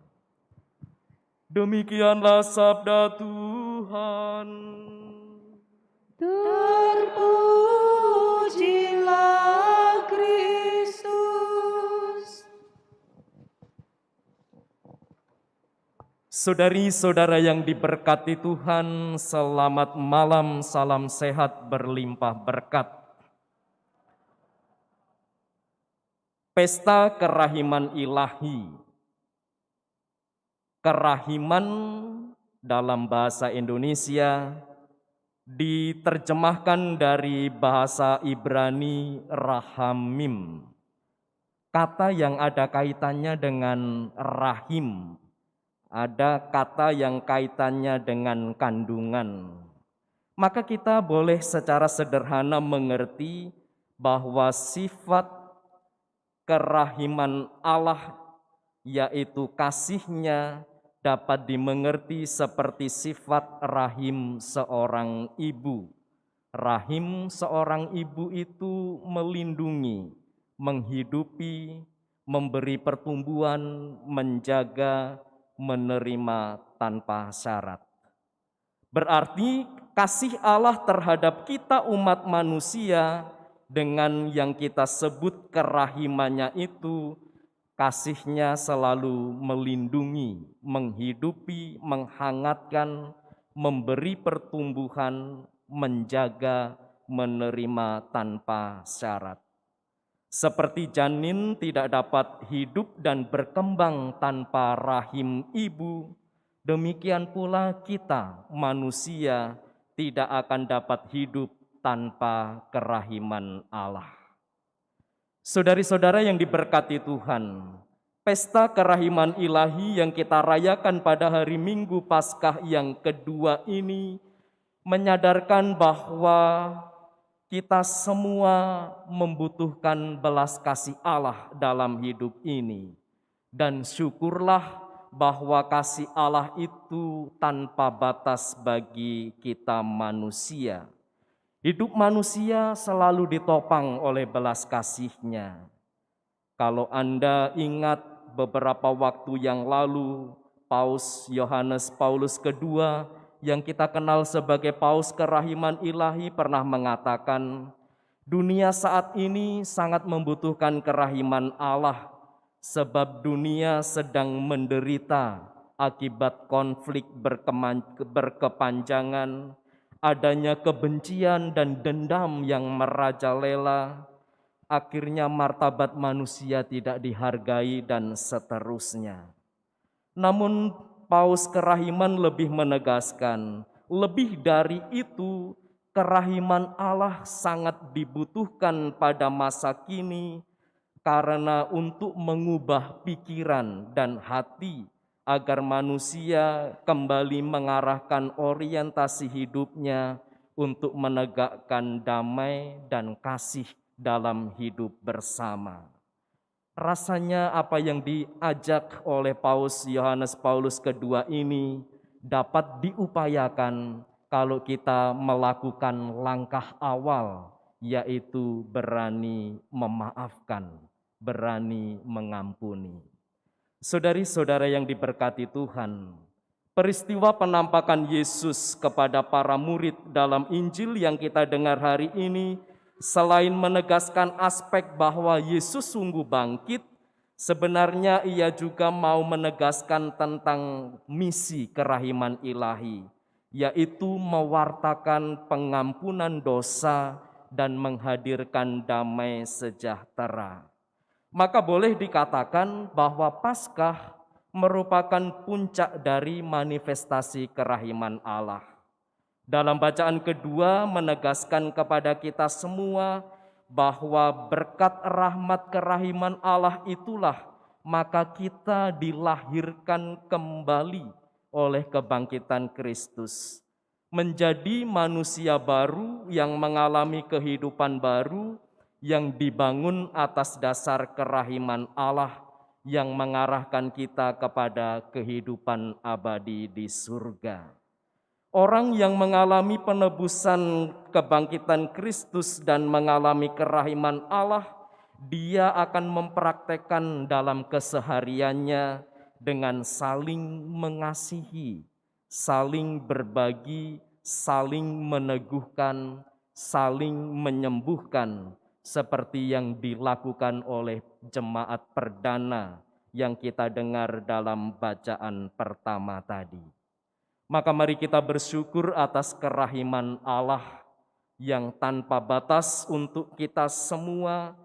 Demikianlah sabda Tuhan. Terpujilah Kristus. Saudari-saudara yang diberkati Tuhan, selamat malam, salam sehat berlimpah berkat. Pesta kerahiman ilahi. Kerahiman dalam bahasa Indonesia diterjemahkan dari bahasa Ibrani rahamim. Kata yang ada kaitannya dengan rahim. Ada kata yang kaitannya dengan kandungan. Maka kita boleh secara sederhana mengerti bahwa sifat kerahiman Allah, yaitu kasih-Nya, dapat dimengerti seperti sifat rahim seorang ibu. Rahim seorang ibu itu melindungi, menghidupi, memberi pertumbuhan, menjaga, menerima tanpa syarat. Berarti kasih Allah terhadap kita umat manusia dengan yang kita sebut kerahimannya itu, kasih-Nya selalu melindungi, menghidupi, menghangatkan, memberi pertumbuhan, menjaga, menerima tanpa syarat. Seperti janin tidak dapat hidup dan berkembang tanpa rahim ibu, demikian pula kita manusia tidak akan dapat hidup tanpa kerahiman Allah. Saudari-saudara yang diberkati Tuhan, pesta kerahiman ilahi yang kita rayakan pada hari Minggu Paskah yang kedua ini menyadarkan bahwa kita semua membutuhkan belas kasih Allah dalam hidup ini. Dan syukurlah bahwa kasih Allah itu tanpa batas bagi kita manusia. Hidup manusia selalu ditopang oleh belas kasih-Nya. Kalau Anda ingat beberapa waktu yang lalu, Paus Yohanes Paulus II yang kita kenal sebagai Paus Kerahiman Ilahi pernah mengatakan, dunia saat ini sangat membutuhkan kerahiman Allah, sebab dunia sedang menderita akibat konflik berkepanjangan, adanya kebencian dan dendam yang merajalela, akhirnya martabat manusia tidak dihargai dan seterusnya. Namun Paus Kerahiman lebih menegaskan, lebih dari itu, kerahiman Allah sangat dibutuhkan pada masa kini karena untuk mengubah pikiran dan hati agar manusia kembali mengarahkan orientasi hidupnya untuk menegakkan damai dan kasih dalam hidup bersama. Rasanya apa yang diajak oleh Paus Yohanes Paulus II ini dapat diupayakan kalau kita melakukan langkah awal, yaitu berani memaafkan, berani mengampuni. Saudari-saudara yang diberkati Tuhan, peristiwa penampakan Yesus kepada para murid dalam Injil yang kita dengar hari ini, selain menegaskan aspek bahwa Yesus sungguh bangkit, sebenarnya ia juga mau menegaskan tentang misi kerahiman ilahi, yaitu mewartakan pengampunan dosa dan menghadirkan damai sejahtera. Maka boleh dikatakan bahwa Paskah merupakan puncak dari manifestasi kerahiman Allah. Dalam bacaan kedua menegaskan kepada kita semua bahwa berkat rahmat kerahiman Allah itulah maka kita dilahirkan kembali oleh kebangkitan Kristus. Menjadi manusia baru yang mengalami kehidupan baru yang dibangun atas dasar kerahiman Allah yang mengarahkan kita kepada kehidupan abadi di surga. Orang yang mengalami penebusan kebangkitan Kristus dan mengalami kerahiman Allah, dia akan mempraktekkan dalam kesehariannya dengan saling mengasihi, saling berbagi, saling meneguhkan, saling menyembuhkan, seperti yang dilakukan oleh jemaat perdana yang kita dengar dalam bacaan pertama tadi. Maka mari kita bersyukur atas kerahiman Allah yang tanpa batas untuk kita semua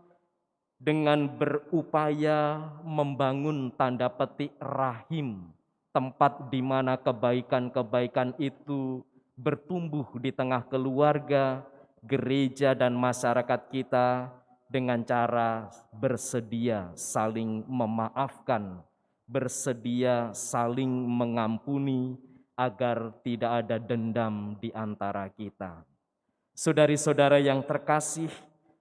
dengan berupaya membangun tanda petik rahim, tempat di mana kebaikan-kebaikan itu bertumbuh di tengah keluarga, gereja dan masyarakat kita dengan cara bersedia saling memaafkan, bersedia saling mengampuni agar tidak ada dendam di antara kita. Saudari-saudara yang terkasih,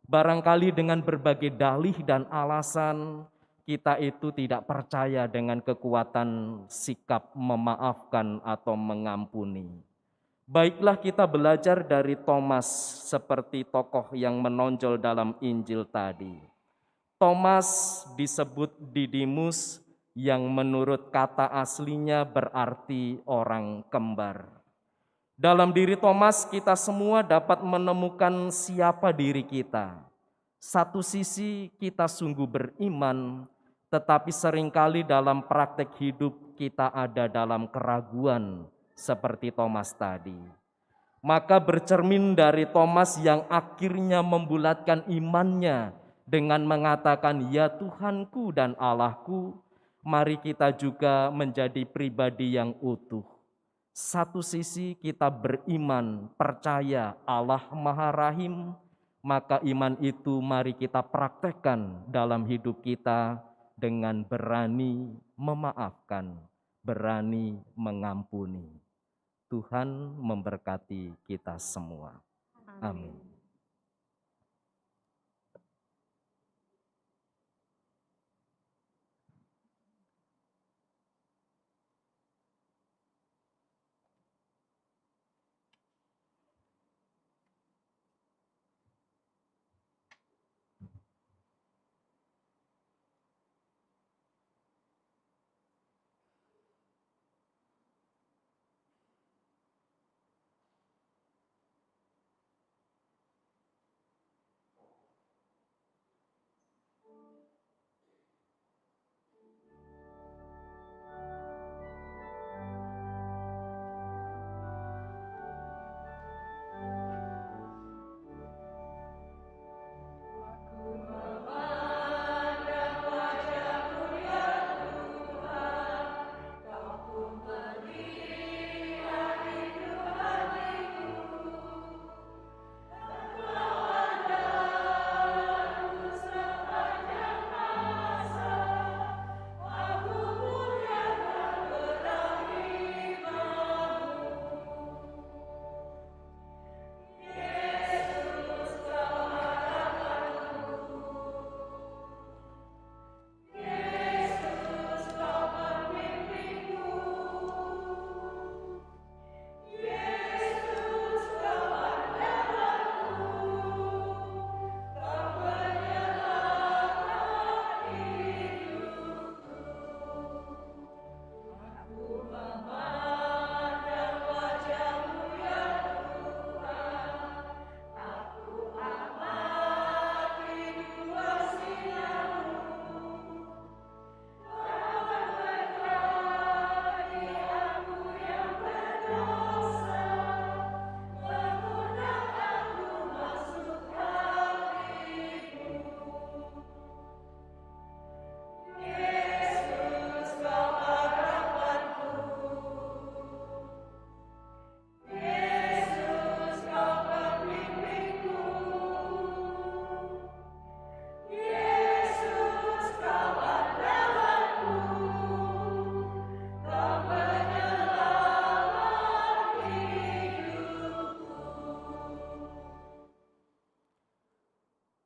barangkali dengan berbagai dalih dan alasan kita itu tidak percaya dengan kekuatan sikap memaafkan atau mengampuni. Baiklah kita belajar dari Thomas seperti tokoh yang menonjol dalam Injil tadi. Thomas disebut Didimus yang menurut kata aslinya berarti orang kembar. Dalam diri Thomas kita semua dapat menemukan siapa diri kita. Satu sisi kita sungguh beriman, tetapi seringkali dalam praktek hidup kita ada dalam keraguan, seperti Thomas tadi. Maka bercermin dari Thomas yang akhirnya membulatkan imannya dengan mengatakan, "Ya Tuhanku dan Allahku," mari kita juga menjadi pribadi yang utuh. Satu sisi kita beriman, percaya Allah Maha Rahim, maka iman itu mari kita praktekkan dalam hidup kita dengan berani memaafkan, berani mengampuni. Tuhan memberkati kita semua. Amin.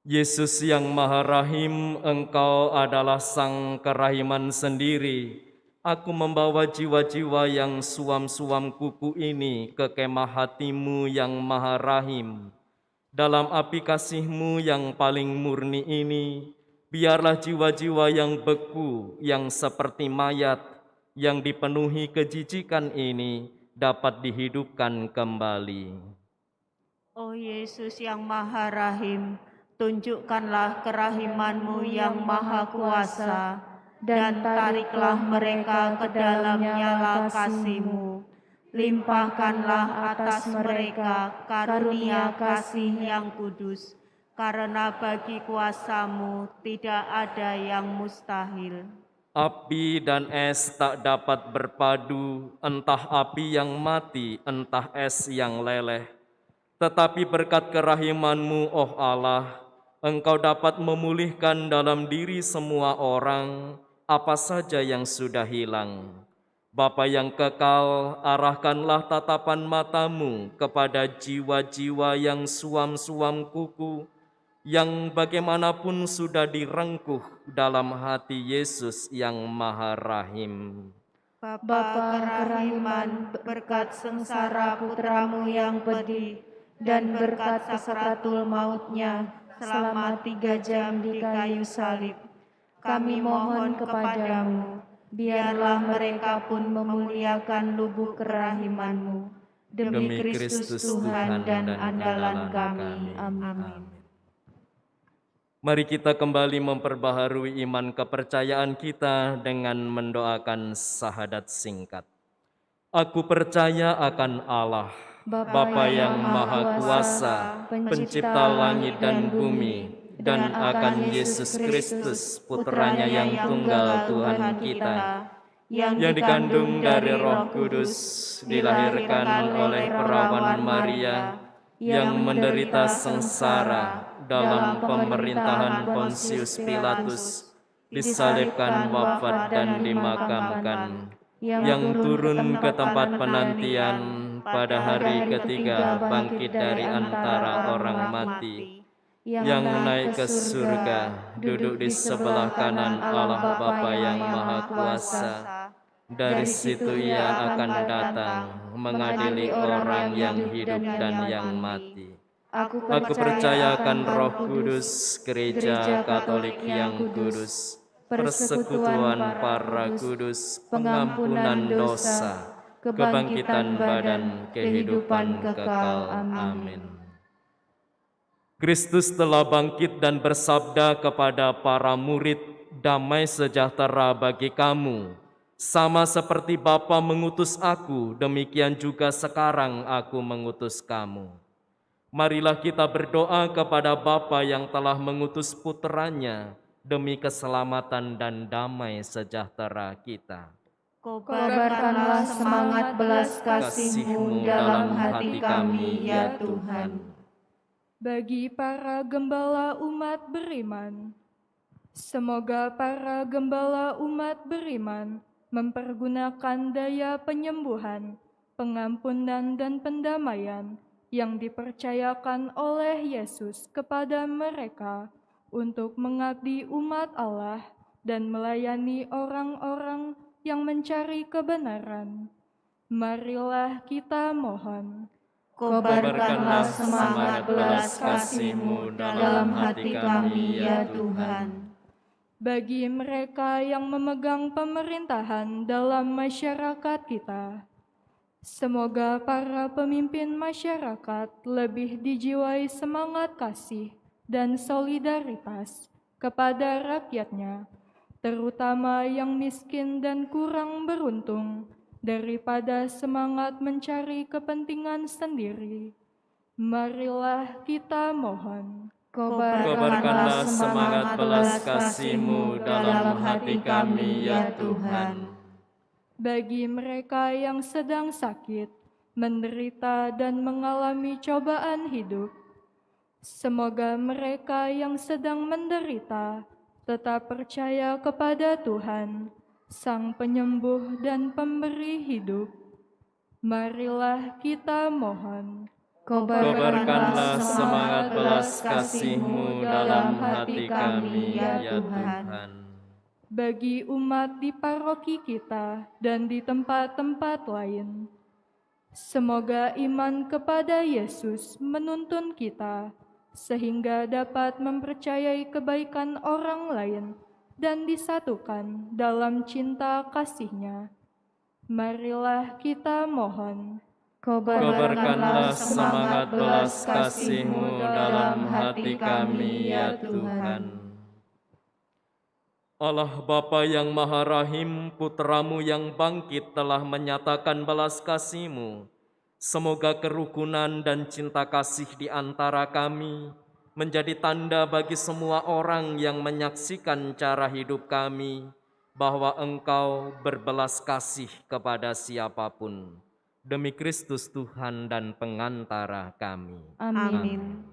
Yesus yang Maha Rahim, Engkau adalah Sang Kerahiman sendiri. Aku membawa jiwa-jiwa yang suam-suam kuku ini ke kemah hati-Mu yang Maha Rahim. Dalam api kasih-Mu yang paling murni ini, biarlah jiwa-jiwa yang beku, yang seperti mayat, yang dipenuhi kejijikan ini dapat dihidupkan kembali. Oh Yesus yang Maha Rahim, tunjukkanlah kerahiman-Mu yang maha kuasa, dan tariklah mereka ke dalam nyala kasih-Mu. Limpahkanlah atas mereka karunia kasih yang kudus, karena bagi kuasa-Mu tidak ada yang mustahil. Api dan es tak dapat berpadu, entah api yang mati, entah es yang leleh. Tetapi berkat kerahiman-Mu, oh Allah, Engkau dapat memulihkan dalam diri semua orang apa saja yang sudah hilang. Bapa yang kekal, arahkanlah tatapan mata-Mu kepada jiwa-jiwa yang suam-suam kuku, yang bagaimanapun sudah direngkuh dalam hati Yesus yang Maha Rahim. Bapa kerahiman, berkat sengsara putra-Mu yang pedih, dan berkat sakaratul mautnya selama 3 jam di kayu salib, kami mohon kepadamu, biarlah mereka pun memuliakan lubuk kerahiman-Mu. Demi Kristus Tuhan dan andalan kami. Amin. Mari kita kembali memperbaharui iman kepercayaan kita dengan mendoakan syahadat singkat. Aku percaya akan Allah, Bapa yang Maha Kuasa, Pencipta langit dan bumi, dan akan Yesus Kristus, Putranya yang tunggal Tuhan kita, yang dikandung dari Roh Kudus, dilahirkan oleh perawan Maria, yang menderita sengsara dalam pemerintahan Pontius Pilatus, disalibkan, wafat, dan dimakamkan, yang turun ke tempat penantian, pada hari ketiga bangkit dari antara orang mati, yang naik ke surga, duduk di sebelah kanan Allah Bapa yang Maha Kuasa. Dari situ Ia akan datang mengadili orang yang hidup dan yang mati. Aku percaya akan Roh Kudus, Gereja Katolik yang kudus, persekutuan para kudus, pengampunan dosa, kebangkitan badan, kehidupan kekal. Amin. Kristus telah bangkit dan bersabda kepada para murid, "Damai sejahtera bagi kamu. Sama seperti Bapa mengutus aku, demikian juga sekarang aku mengutus kamu." Marilah kita berdoa kepada Bapa yang telah mengutus Putranya demi keselamatan dan damai sejahtera kita. Kobarkanlah semangat belas kasih-Mu dalam hati kami, ya Tuhan. Bagi para gembala umat beriman, semoga para gembala umat beriman mempergunakan daya penyembuhan, pengampunan, dan pendamaian yang dipercayakan oleh Yesus kepada mereka untuk mengabdi umat Allah dan melayani orang-orang yang mencari kebenaran. Marilah kita mohon. Kobarkanlah semangat belas kasih-Mu dalam hati kami, ya Tuhan. Bagi mereka yang memegang pemerintahan dalam masyarakat kita, semoga para pemimpin masyarakat lebih dijiwai semangat kasih dan solidaritas kepada rakyatnya, terutama yang miskin dan kurang beruntung, daripada semangat mencari kepentingan sendiri. Marilah kita mohon. Kobarkanlah semangat belas kasih-Mu dalam hati kami, ya Tuhan. Bagi mereka yang sedang sakit, menderita, dan mengalami cobaan hidup, semoga mereka yang sedang menderita tetap percaya kepada Tuhan, Sang Penyembuh dan Pemberi hidup. Marilah kita mohon. Kobarkanlah semangat belas kasih-Mu dalam hati kami, ya Tuhan. Bagi umat di paroki kita dan di tempat-tempat lain, semoga iman kepada Yesus menuntun kita, sehingga dapat mempercayai kebaikan orang lain dan disatukan dalam cinta kasih-Nya. Marilah kita mohon. Kobarkanlah semangat belas kasih-Mu dalam hati kami, ya Tuhan. Allah Bapa yang Maha Rahim, Putra-Mu yang bangkit telah menyatakan belas kasih-Mu. Semoga kerukunan dan cinta kasih di antara kami menjadi tanda bagi semua orang yang menyaksikan cara hidup kami, bahwa Engkau berbelas kasih kepada siapapun. Demi Kristus Tuhan dan pengantara kami. Amin.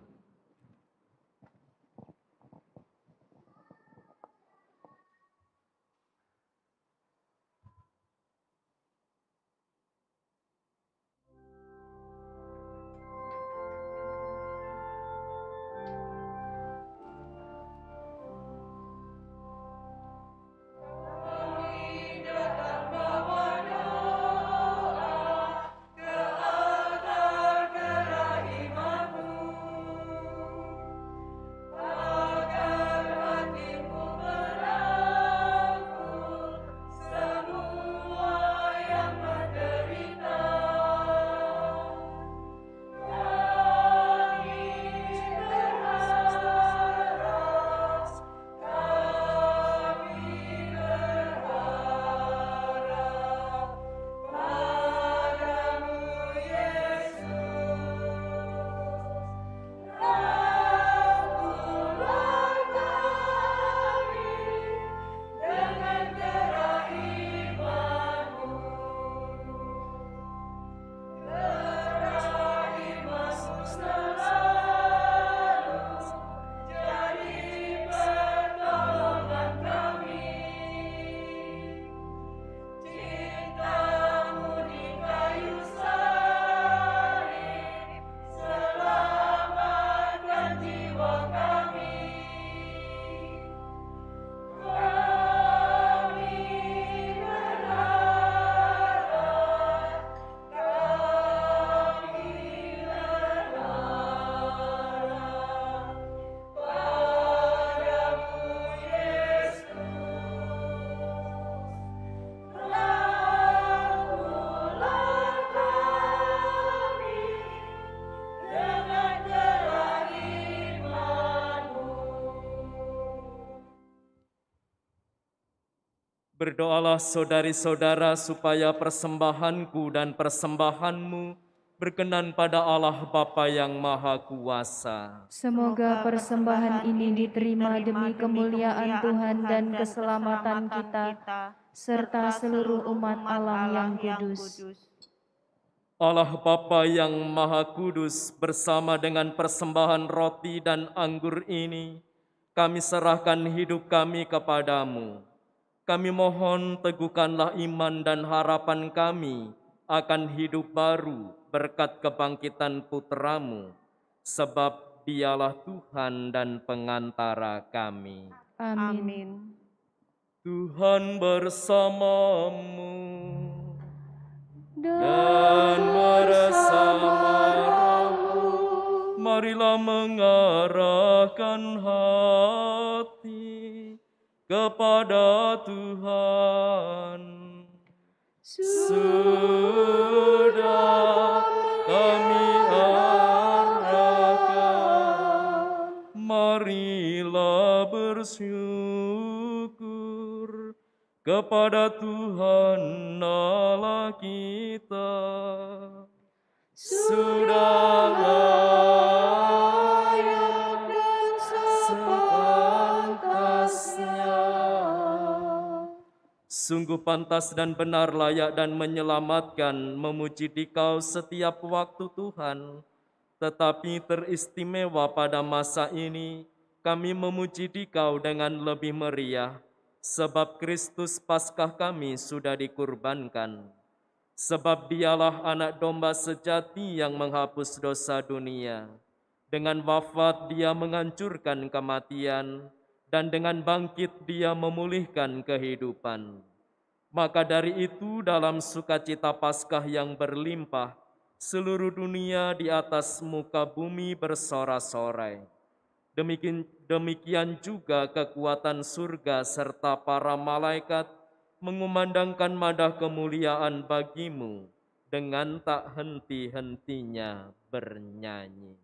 Berdoalah saudari-saudara supaya persembahanku dan persembahanmu berkenan pada Allah Bapa yang Maha Kuasa. Semoga persembahan ini diterima demi kemuliaan Tuhan dan keselamatan kita, serta seluruh umat Allah yang kudus. Allah Bapa yang Maha Kudus, bersama dengan persembahan roti dan anggur ini, kami serahkan hidup kami kepadamu. Kami mohon teguhkanlah iman dan harapan kami akan hidup baru berkat kebangkitan Putra-Mu, sebab Dialah Tuhan dan pengantara kami. Amin. Tuhan bersamamu dan bersama rohmu. Marilah mengarahkan hati kepada Tuhan. Sudah kami arahkan, marilah bersyukur kepada Tuhan Allah kita. Sudah layak dan sepantasnya. Sungguh pantas dan benar, layak dan menyelamatkan, memuji Dikau setiap waktu Tuhan. Tetapi teristimewa pada masa ini, kami memuji Dikau dengan lebih meriah, sebab Kristus Paskah kami sudah dikurbankan. Sebab Dialah anak domba sejati yang menghapus dosa dunia. Dengan wafat Dia menghancurkan kematian, dan dengan bangkit Dia memulihkan kehidupan. Maka dari itu dalam sukacita Paskah yang berlimpah, seluruh dunia di atas muka bumi bersorak-sorai. Demikian juga kekuatan surga serta para malaikat mengumandangkan madah kemuliaan bagimu dengan tak henti-hentinya bernyanyi.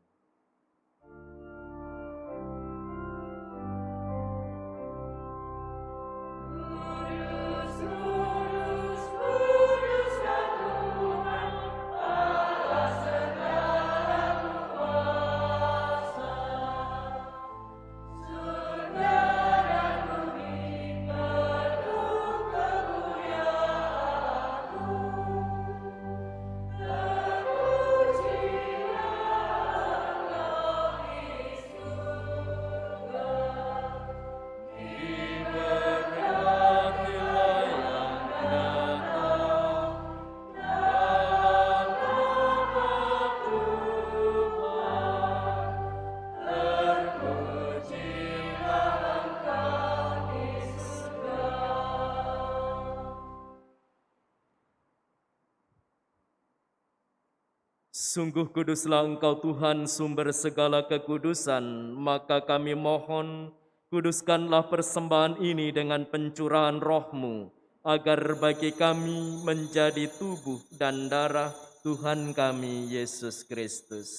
Sungguh kuduslah Engkau Tuhan, sumber segala kekudusan, maka kami mohon, kuduskanlah persembahan ini dengan pencurahan roh-Mu, agar bagi kami menjadi tubuh dan darah Tuhan kami Yesus Kristus.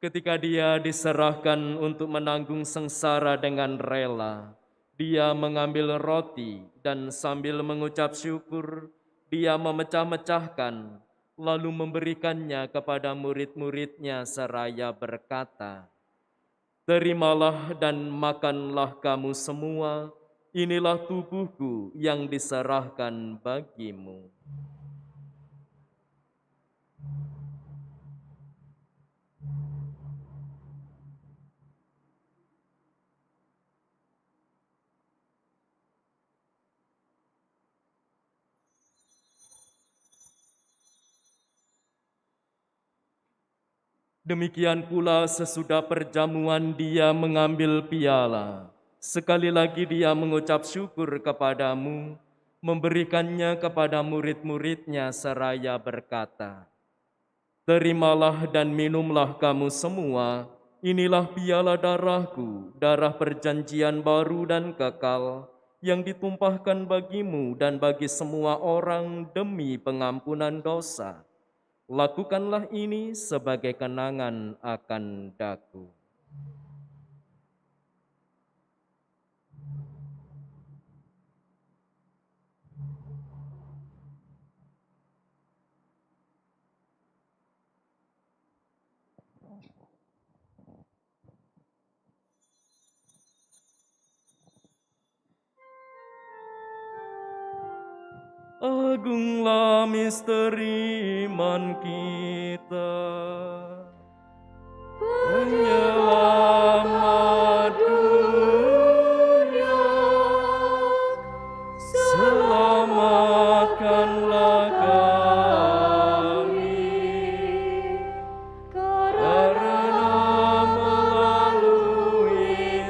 Ketika Dia diserahkan untuk menanggung sengsara dengan rela, Dia mengambil roti dan sambil mengucap syukur, Dia memecah-mecahkan, lalu memberikannya kepada murid-muridnya seraya berkata, "Terimalah dan makanlah kamu semua, inilah tubuhku yang diserahkan bagimu." Demikian pula sesudah perjamuan Dia mengambil piala. Sekali lagi Dia mengucap syukur kepadamu, memberikannya kepada murid-muridnya seraya berkata, "Terimalah dan minumlah kamu semua, inilah piala darahku, darah perjanjian baru dan kekal, yang ditumpahkan bagimu dan bagi semua orang demi pengampunan dosa. Lakukanlah ini sebagai kenangan akan daku." Agunglah misteri iman kita. Penyelamat dunia, selamatkanlah kami, karena melalui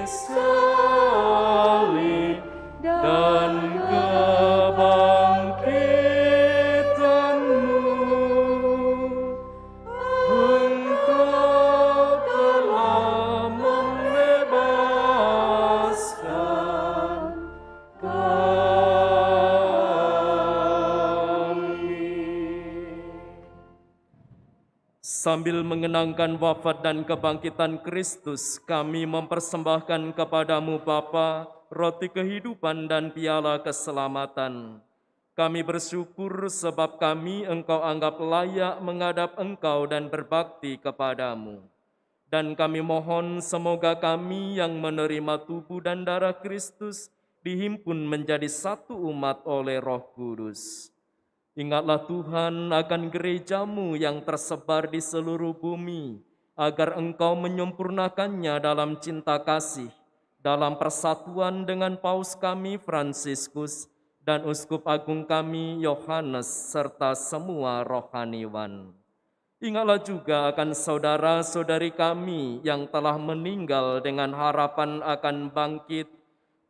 salib dan kebangkitan-Mu, Engkau telah membebaskan kami. Sambil mengenangkan wafat dan kebangkitan Kristus, kami mempersembahkan kepadamu Bapa, roti kehidupan dan piala keselamatan. Kami bersyukur sebab kami Engkau anggap layak menghadap Engkau dan berbakti kepadamu. Dan kami mohon semoga kami yang menerima tubuh dan darah Kristus dihimpun menjadi satu umat oleh Roh Kudus. Ingatlah Tuhan akan gereja-Mu yang tersebar di seluruh bumi, agar Engkau menyempurnakannya dalam cinta kasih, dalam persatuan dengan Paus kami Fransiskus dan Uskup Agung kami Yohanes, serta semua rohaniwan. Ingatlah juga akan saudara-saudari kami yang telah meninggal dengan harapan akan bangkit,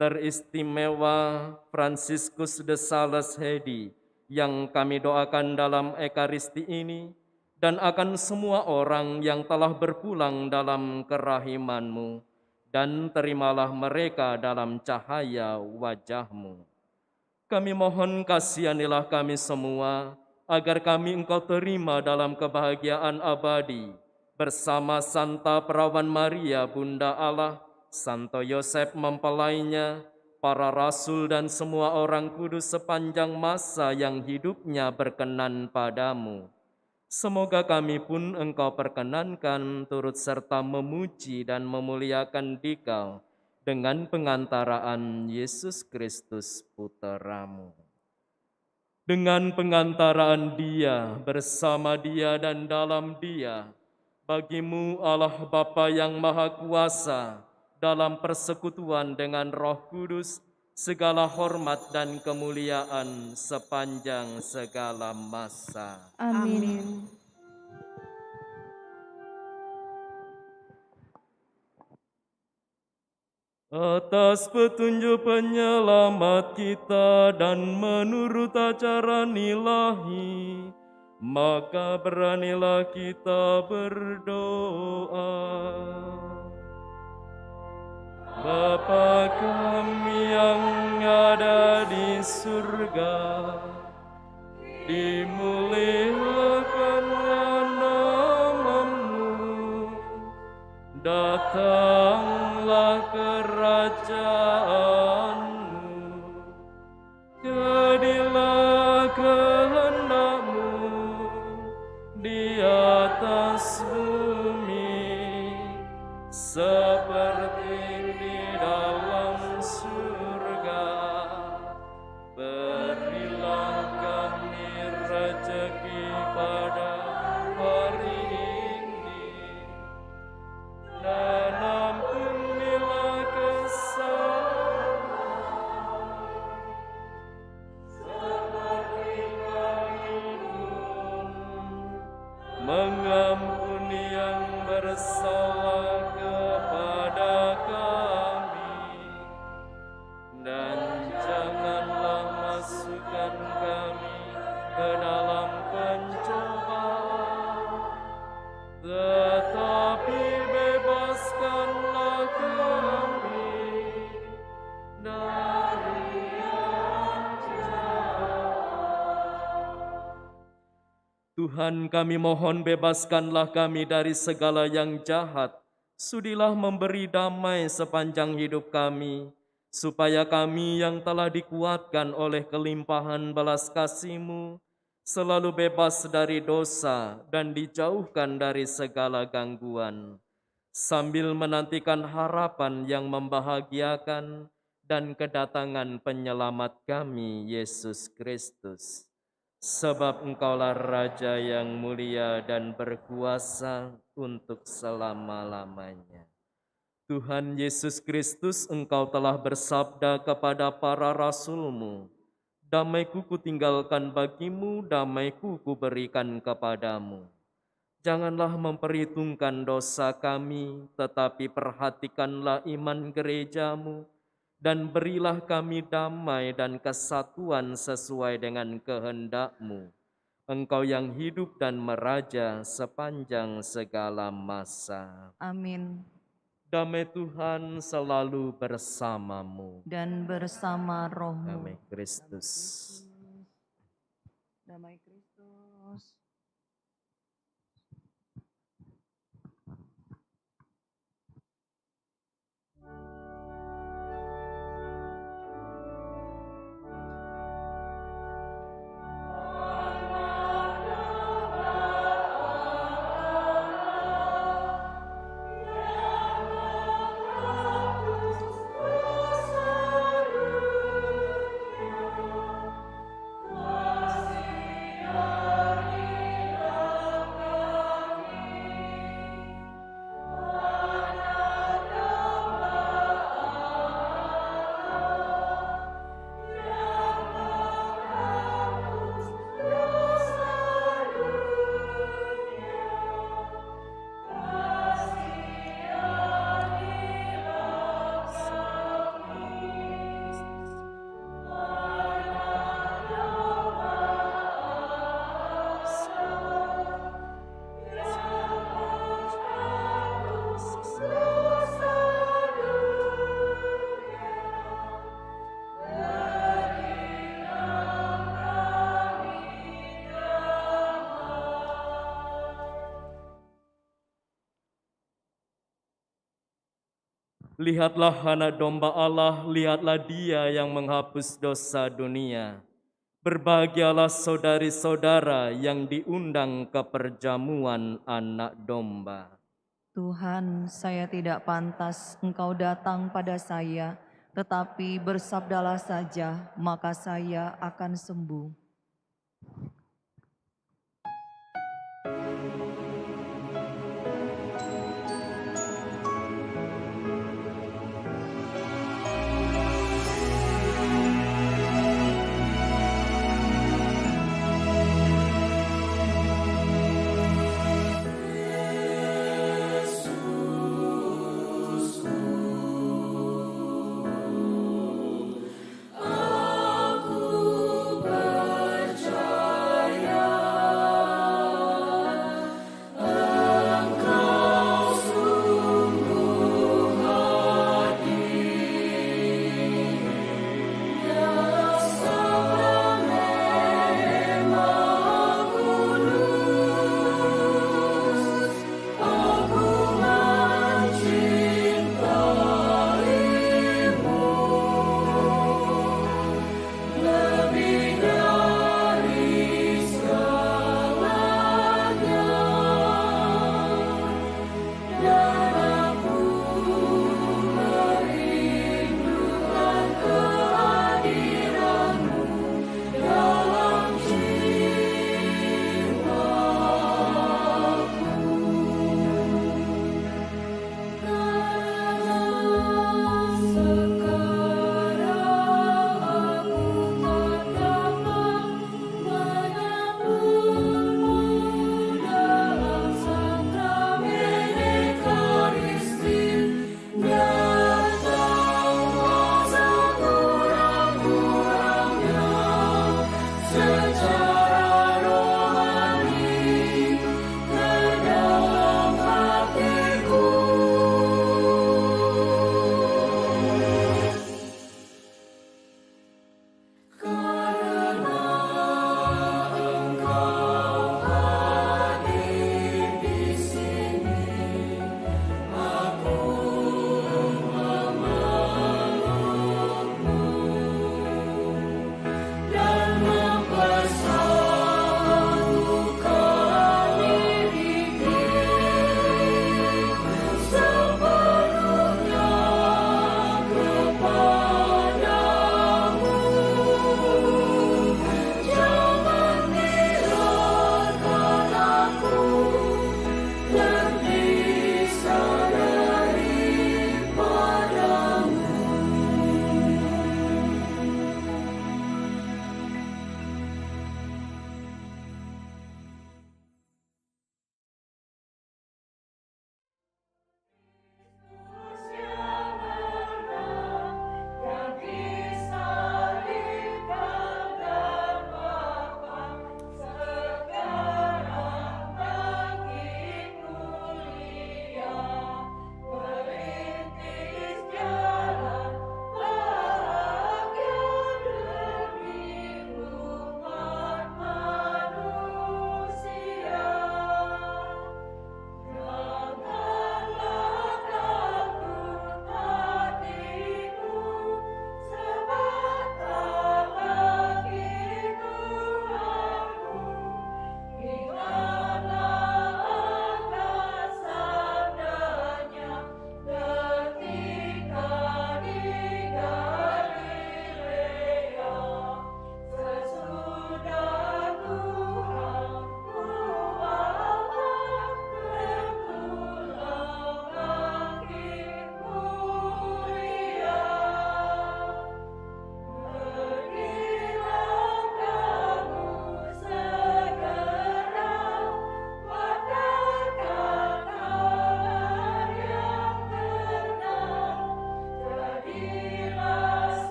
teristimewa Fransiskus de Sales Hedi, yang kami doakan dalam Ekaristi ini, dan akan semua orang yang telah berpulang dalam kerahiman-Mu, dan terimalah mereka dalam cahaya wajah-Mu. Kami mohon kasihanilah kami semua, agar kami Engkau terima dalam kebahagiaan abadi, bersama Santa Perawan Maria, Bunda Allah, Santo Yosef mempelainya, para rasul dan semua orang kudus sepanjang masa yang hidupnya berkenan padamu. Semoga kami pun Engkau perkenankan turut serta memuji dan memuliakan Dikau dengan pengantaraan Yesus Kristus Putra-Mu. Dengan pengantaraan Dia, bersama Dia dan dalam Dia, bagi-Mu Allah Bapa yang Maha Kuasa, dalam persekutuan dengan Roh Kudus, segala hormat dan kemuliaan sepanjang segala masa. Amin. Atas petunjuk penyelamat kita dan menurut ajaran ilahi, maka beranilah kita berdoa. Bapa kami yang ada di surga, dimuliakanlah nama-Mu, datanglah kerajaan-Mu, jadilah kehendak-Mu di atas bumi, seperti di dalam surga. Berilah kami rezeki pada hari ini, dan ampunilah kesalahan seperti kami pun mengampuni yang bersalah kepada kami, dan janganlah masukkan kami ke dalam pencobaan, tetapi bebaskanlah kami dari yang jahat. Tuhan, kami mohon bebaskanlah kami dari segala yang jahat, sudilah memberi damai sepanjang hidup kami, supaya kami yang telah dikuatkan oleh kelimpahan belas kasih-Mu, selalu bebas dari dosa dan dijauhkan dari segala gangguan, sambil menantikan harapan yang membahagiakan dan kedatangan penyelamat kami, Yesus Kristus. Sebab Engkaulah Raja yang mulia dan berkuasa untuk selama-lamanya. Tuhan Yesus Kristus, Engkau telah bersabda kepada para rasul-Mu, "Damai-Ku kutinggalkan bagimu, damai-Ku kuberikan kepadamu." Janganlah memperhitungkan dosa kami, tetapi perhatikanlah iman gereja-Mu, dan berilah kami damai dan kesatuan sesuai dengan kehendak-Mu. Engkau yang hidup dan meraja sepanjang segala masa. Amin. Damai Tuhan selalu bersamamu. Dan bersama rohmu. Damai Kristus. Damai Kristus. Lihatlah anak domba Allah, lihatlah Dia yang menghapus dosa dunia. Berbahagialah saudari-saudara yang diundang ke perjamuan anak domba. Tuhan, saya tidak pantas Engkau datang pada saya, tetapi bersabdalah saja, maka saya akan sembuh. Aku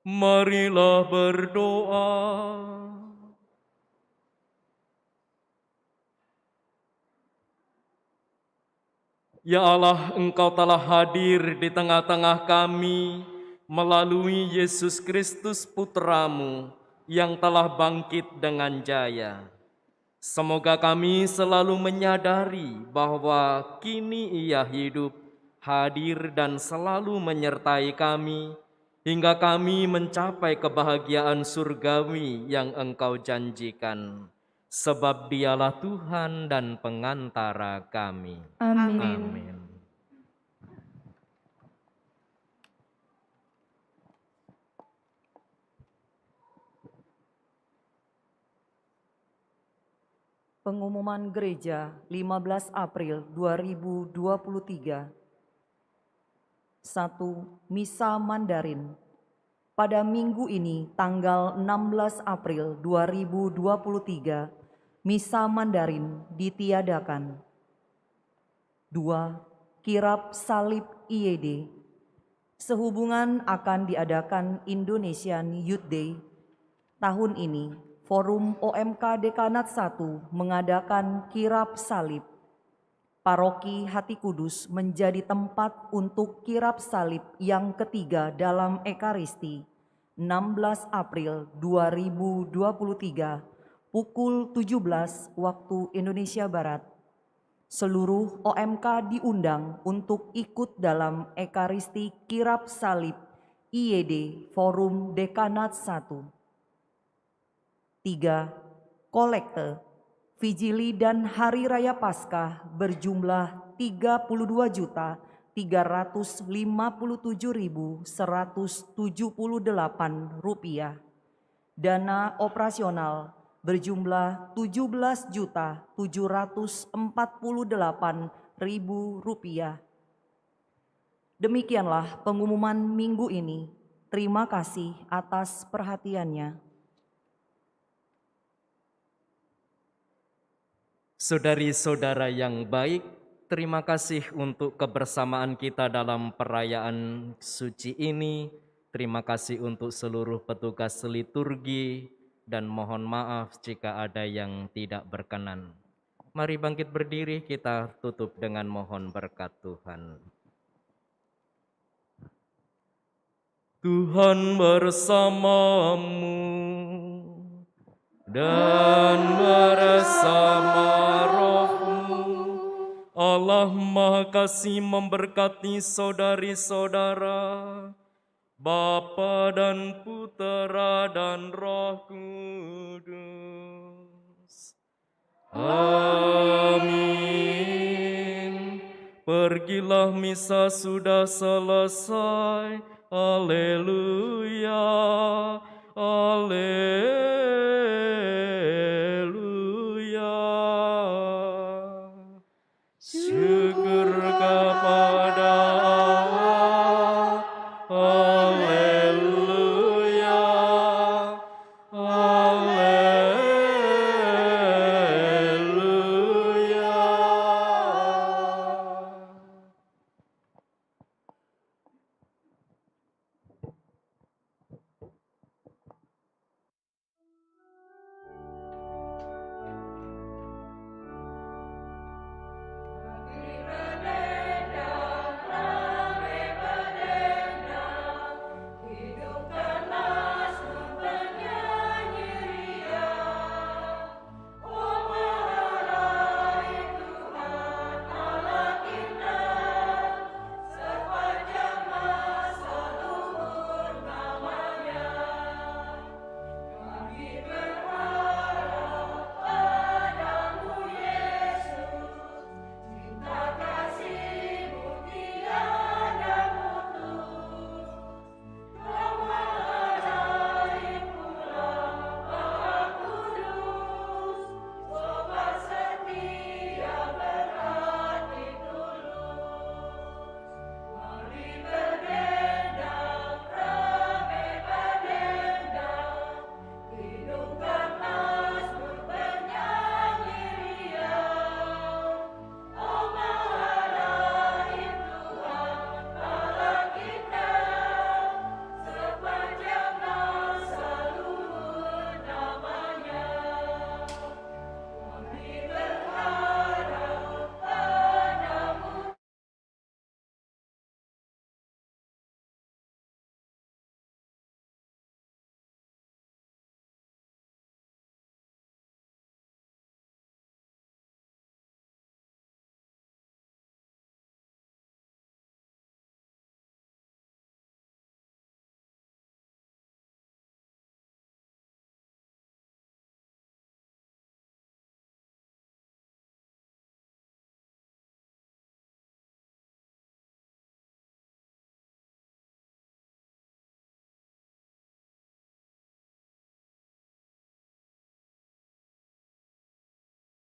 Marilah berdoa. Ya Allah, Engkau telah hadir di tengah-tengah kami melalui Yesus Kristus Putra-Mu yang telah bangkit dengan jaya. Semoga kami selalu menyadari bahwa kini Ia hidup, hadir dan selalu menyertai kami, hingga kami mencapai kebahagiaan surgawi yang Engkau janjikan. Sebab Dialah Tuhan dan pengantara kami. Amin. Amin. Pengumuman Gereja 15 April 2023. 1. Misa Mandarin. Pada minggu ini tanggal 16 April 2023, Misa Mandarin ditiadakan. 2. Kirab Salib IED. Sehubungan akan diadakan Indonesian Youth Day tahun ini, Forum OMK Dekanat 1 mengadakan kirab salib. Paroki Hati Kudus menjadi tempat untuk kirab salib yang ketiga dalam Ekaristi, 16 April 2023, pukul 17 waktu Indonesia Barat. Seluruh OMK diundang untuk ikut dalam Ekaristi kirab salib IED Forum Dekanat 1. 3. Kolekte, Vigili dan Hari Raya Paskah berjumlah Rp352.357.178. Dana operasional berjumlah Rp17.748.000. Demikianlah pengumuman minggu ini. Terima kasih atas perhatiannya. Saudari-saudara yang baik, terima kasih untuk kebersamaan kita dalam perayaan suci ini. Terima kasih untuk seluruh petugas liturgi dan mohon maaf jika ada yang tidak berkenan. Mari bangkit berdiri, kita tutup dengan mohon berkat Tuhan. Tuhan bersamamu dan bersama rohmu. Allah Maha Kasih memberkati saudari-saudara, Bapa dan Putera dan Roh Kudus. Amin. Pergilah, misa sudah selesai. Haleluya.